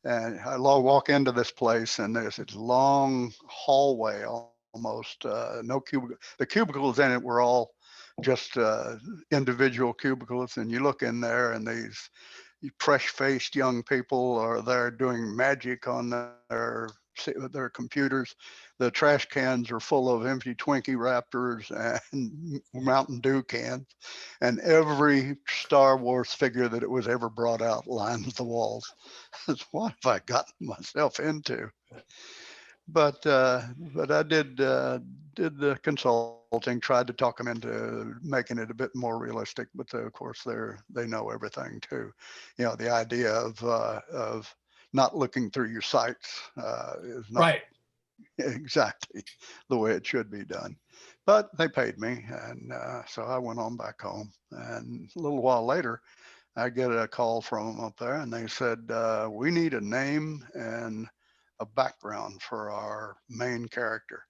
And I walk into this place, and there's this long hallway, almost no cubicle. The cubicles in it were all just individual cubicles. And you look in there, and these fresh-faced young people are there doing magic on their computers. The trash cans are full of empty Twinkie Raptors and Mountain Dew cans, and every Star Wars figure that it was ever brought out lines the walls. What have I gotten myself into? But I did the consulting, tried to talk them into making it a bit more realistic. But of course, they know everything too. You know, the idea of not looking through your sights is not Right. exactly the way it should be done. But they paid me, and so I went on back home. And a little while later, I get a call from them up there, and they said, we need a name and a background for our main character.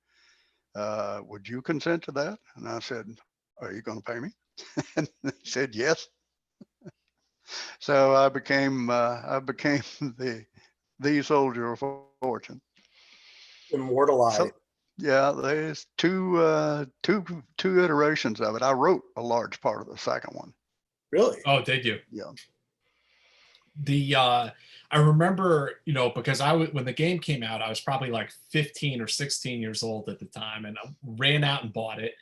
Would you consent to that? And I said, are you going to pay me? And they said, yes. So I became the soldier of fortune. Immortalized. So, yeah, there's two iterations of it. I wrote a large part of the second one. Really? Oh, did you? Yeah. I remember, because when the game came out, I was probably like 15 or 16 years old at the time, and I ran out and bought it.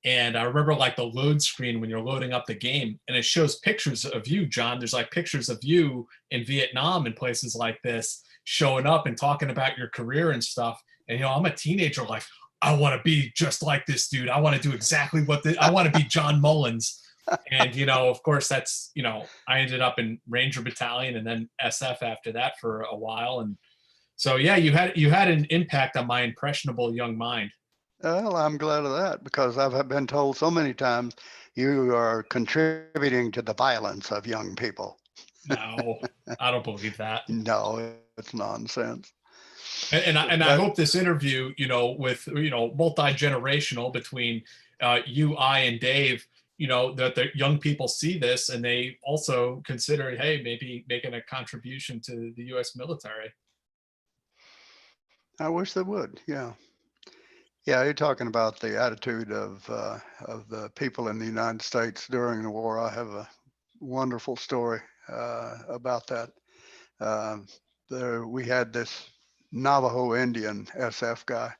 And I remember like the load screen when you're loading up the game, and it shows pictures of you, John. There's like pictures of you in Vietnam and places like this showing up and talking about your career and stuff. And, I'm a teenager, like, I want to be just like this dude. I want to do exactly I want to be John Mullins. And, of course, that's, I ended up in Ranger Battalion and then SF after that for a while. And so, yeah, you had an impact on my impressionable young mind. Well, I'm glad of that, because I've been told so many times you are contributing to the violence of young people. No, I don't believe that. No, it's nonsense. And I hope this interview, with, multi-generational between you, I, and Dave, that the young people see this and they also consider, hey, maybe making a contribution to the U.S. military. I wish they would. Yeah. Yeah, you're talking about the attitude of the people in the United States during the war. I have a wonderful story about that. We had this Navajo Indian SF guy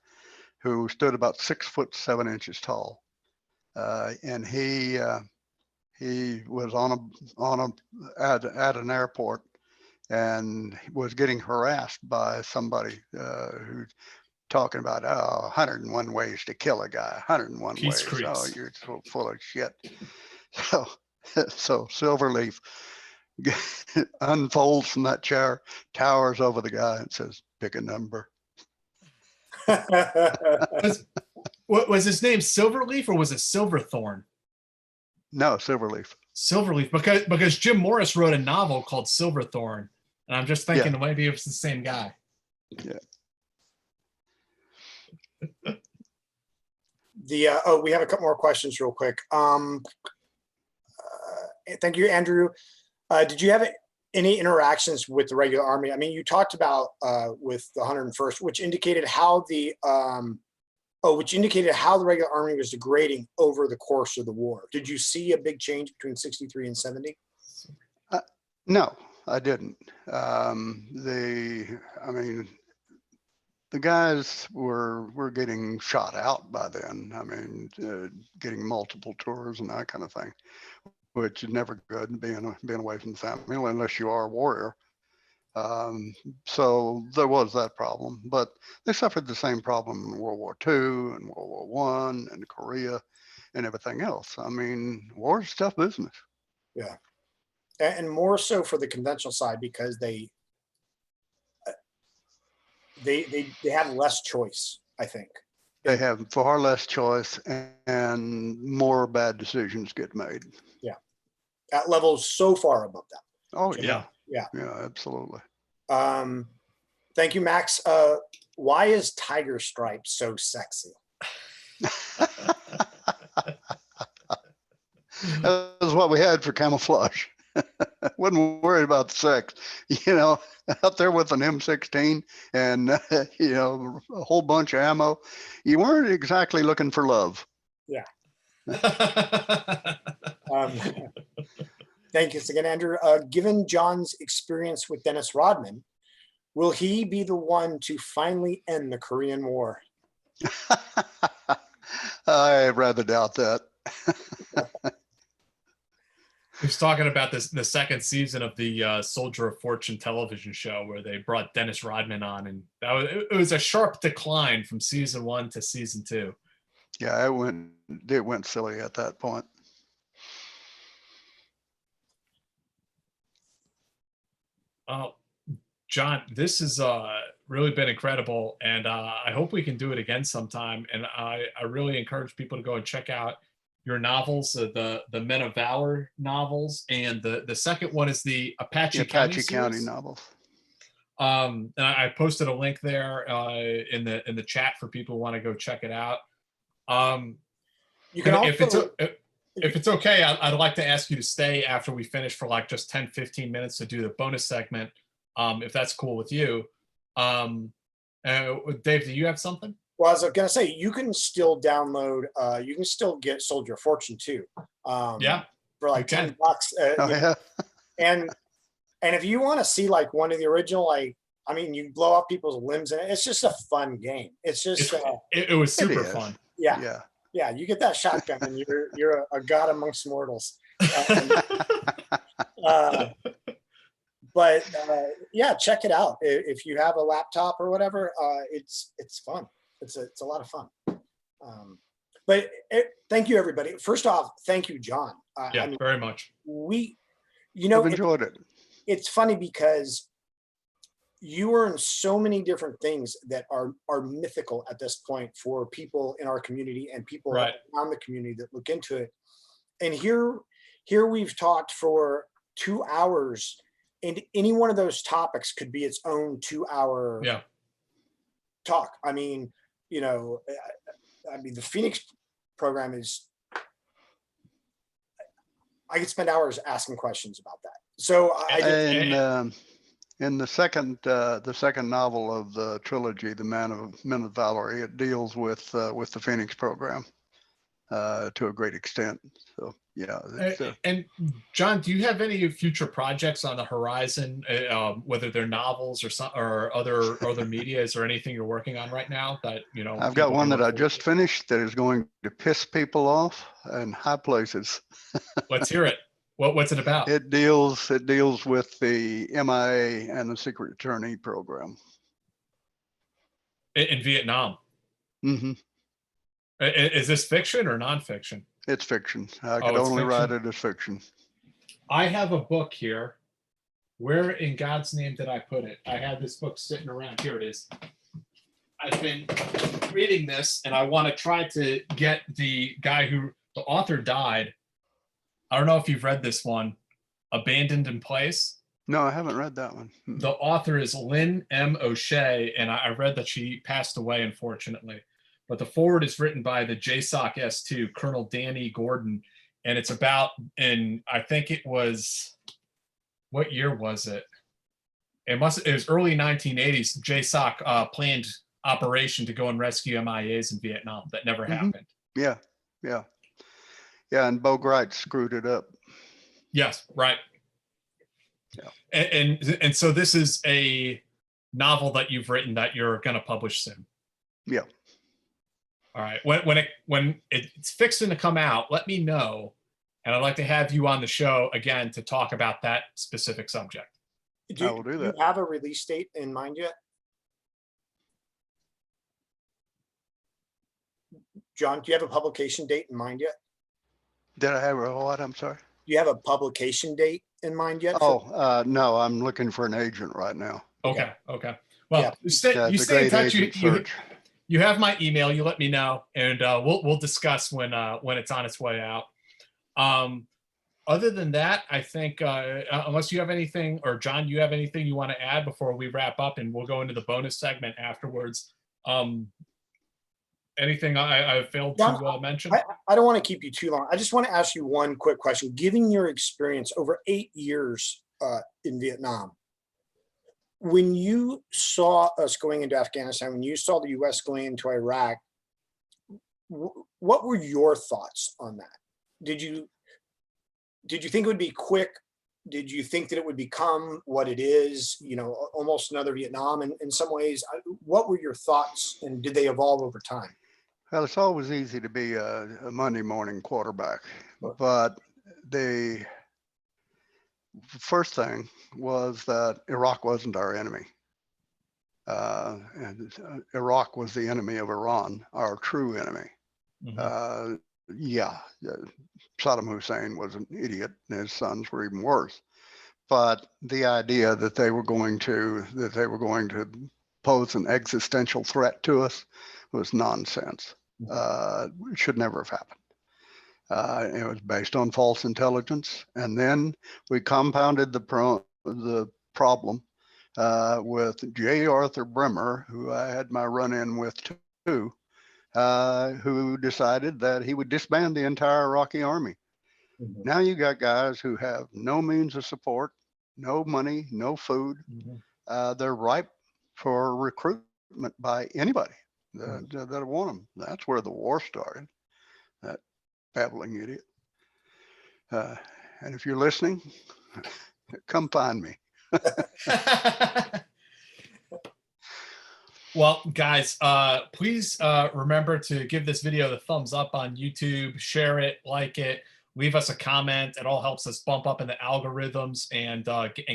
who stood about 6'7" tall, and he was at an airport and was getting harassed by somebody who talking about 101 ways to kill a guy, 101 Peace ways. Creeks. Oh, you're so full of shit. So Silverleaf unfolds from that chair, towers over the guy, and says, "Pick a number." Was his name Silverleaf or was it Silverthorne? No, Silverleaf. Silverleaf, because Jim Morris wrote a novel called Silverthorne, and I'm just thinking maybe it was the same guy. Yeah. We have a couple more questions real quick. Thank you, Andrew. Did you have any interactions with the regular Army? I mean, you talked about with the 101st, which indicated how the regular Army was degrading over the course of the war. Did you see a big change between 63 and 70? No, I didn't. the guys were getting shot out by then. I mean, getting multiple tours and that kind of thing, which is never good, being away from the family unless you are a warrior. So there was that problem, but they suffered the same problem in World War II and World War I and Korea and everything else. I mean, war is tough business. Yeah. And more so for the conventional side, because they have less choice, I think. They have far less choice and more bad decisions get made. Yeah. At levels so far above that. Oh, Yeah. yeah. Yeah, absolutely. Thank you, Max. Why is tiger stripes so sexy? That was what we had for camouflage. Wasn't worried about the sex, you know, out there with an M16 and, you know, a whole bunch of ammo. You weren't exactly looking for love. Yeah. Thank you again, Andrew. Given John's experience with Dennis Rodman, will he be the one to finally end the Korean War? I rather doubt that. He was talking about the second season of the Soldier of Fortune television show where they brought Dennis Rodman on, and it was a sharp decline from season 1 to season 2. Yeah, it went silly at that point. John, this has really been incredible, and I hope we can do it again sometime. And I really encourage people to go and check out your novels, the Men of Valor novels, and the second one is the Apache County novels. And I posted a link there in the chat for people who want to go check it out. You can also, if it's okay, I'd like to ask you to stay after we finish for like just 10-15 minutes to do the bonus segment, if that's cool with you. Dave, do you have something? well, as I was going to say, you can still download, you can still get Soldier of Fortune too. Yeah. For like You can. $10. Oh, yeah. And if you want to see like one of the original, like, I mean, you blow off people's limbs and it's just a fun game. It's just, It was super is. fun. yeah. Yeah. Yeah, you get that shotgun and you're a god amongst mortals. But yeah, check it out. If you have a laptop or whatever, it's fun. It's a lot of fun. But thank you, everybody. First off, thank you, John. Yeah, I mean, very much. I've enjoyed it. It's funny because you are in so many different things that are mythical at this point for people in our community and people Right. around the community that look into it. And here we've talked for 2 hours, and any one of those topics could be its own 2-hour Yeah. talk. I mean, you know, the Phoenix program is, I could spend hours asking questions about that. So In the second novel of the trilogy, The Men of Valor, it deals with the Phoenix program to a great extent. So yeah. And John, do you have any future projects on the horizon, whether they're novels or other medias or anything you're working on right now that, you know? I've got one that I just finished that is going to piss people off in high places. Let's hear it. What's it about? It deals with the MIA and the secret attorney program In Vietnam. Mm-hmm. Is this fiction or nonfiction? It's fiction. I could only write it as fiction. I have a book here. Where in God's name did I put it? I had this book sitting around. Here it is. I've been reading this, and I want to try to get the author died. I don't know if you've read this one, Abandoned in Place. No, I haven't read that one. The author is Lynn M. O'Shea, and I read that she passed away, unfortunately. But the foreword is written by the JSOC S2, Colonel Danny Gordon, and it's about, I think it was, what year was it? It was early 1980s. JSOC planned operation to go and rescue MIAs in Vietnam. That never happened. Yeah. Yeah, and Bo Wright screwed it up. Yes, right. Yeah. And so this is novel that you've written that you're going to publish soon. Yeah. All right. When it's fixing to come out, let me know, and I'd like to have you on the show again to talk about that specific subject. I will do that. Do you have a release date in mind yet? John, do you have a publication date in mind yet? Did I have a what? I'm sorry. Do you have a publication date in mind yet? Oh, no, I'm looking for an agent right now. Okay. Well, Yeah. you stay in Great touch. agent search. You have my email. You let me know, and we'll discuss when it's on its way out. Other than that, I think unless you have anything, or John, you have anything you want to add before we wrap up, and we'll go into the bonus segment afterwards. Anything I failed to mention? I don't want to keep you too long. I just want to ask you one quick question. Given your experience over 8 years in Vietnam, when you saw us going into Afghanistan, when you saw the U.S. going into Iraq, what were your thoughts on that? Did you think it would be quick? Did you think that it would become what it is, almost another Vietnam in some ways? What were your thoughts, and did they evolve over time? Well, it's always easy to be a Monday morning quarterback, but the first thing was that Iraq wasn't our enemy. And Iraq was the enemy of Iran, our true enemy. Mm-hmm. Saddam Hussein was an idiot, and his sons were even worse. But the idea that they were going to pose an existential threat to us was nonsense. It should never have happened. It was based on false intelligence, and then we compounded the problem with J. Arthur Bremer, who I had my run-in with too, who decided that he would disband the entire Iraqi army. Mm-hmm. Now you got guys who have no means of support, no money, no food. Mm-hmm. They're ripe for recruitment by anybody that want them. That's where the war started, that babbling idiot. And if you're listening, come find me. Well, guys, please remember to give this video the thumbs up on YouTube, share it, like it, leave us a comment. It all helps us bump up in the algorithms and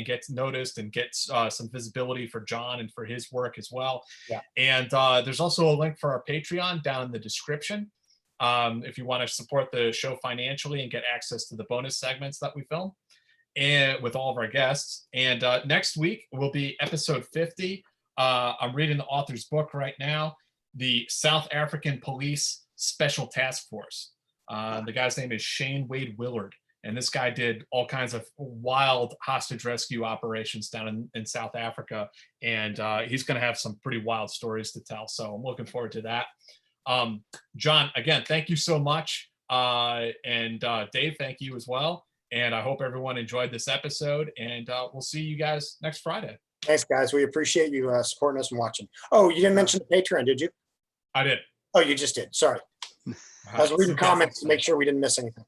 get noticed and get some visibility for John and for his work as well. Yeah. And there's also a link for our Patreon down in the description if you want to support the show financially and get access to the bonus segments that we film and with all of our guests. And next week will be episode 50. I'm reading the author's book right now, The South African Police Special Task Force. The guy's name is Shane Wade Willard, and this guy did all kinds of wild hostage rescue operations down in South Africa, and he's going to have some pretty wild stories to tell, so I'm looking forward to that. John, again, thank you so much, and Dave, thank you as well, and I hope everyone enjoyed this episode, and we'll see you guys next Friday. Thanks, guys. We appreciate you supporting us and watching. Oh, you didn't mention the Patreon, did you? I did. Oh, you just did. Sorry. I was reading comments to make sure we didn't miss anything.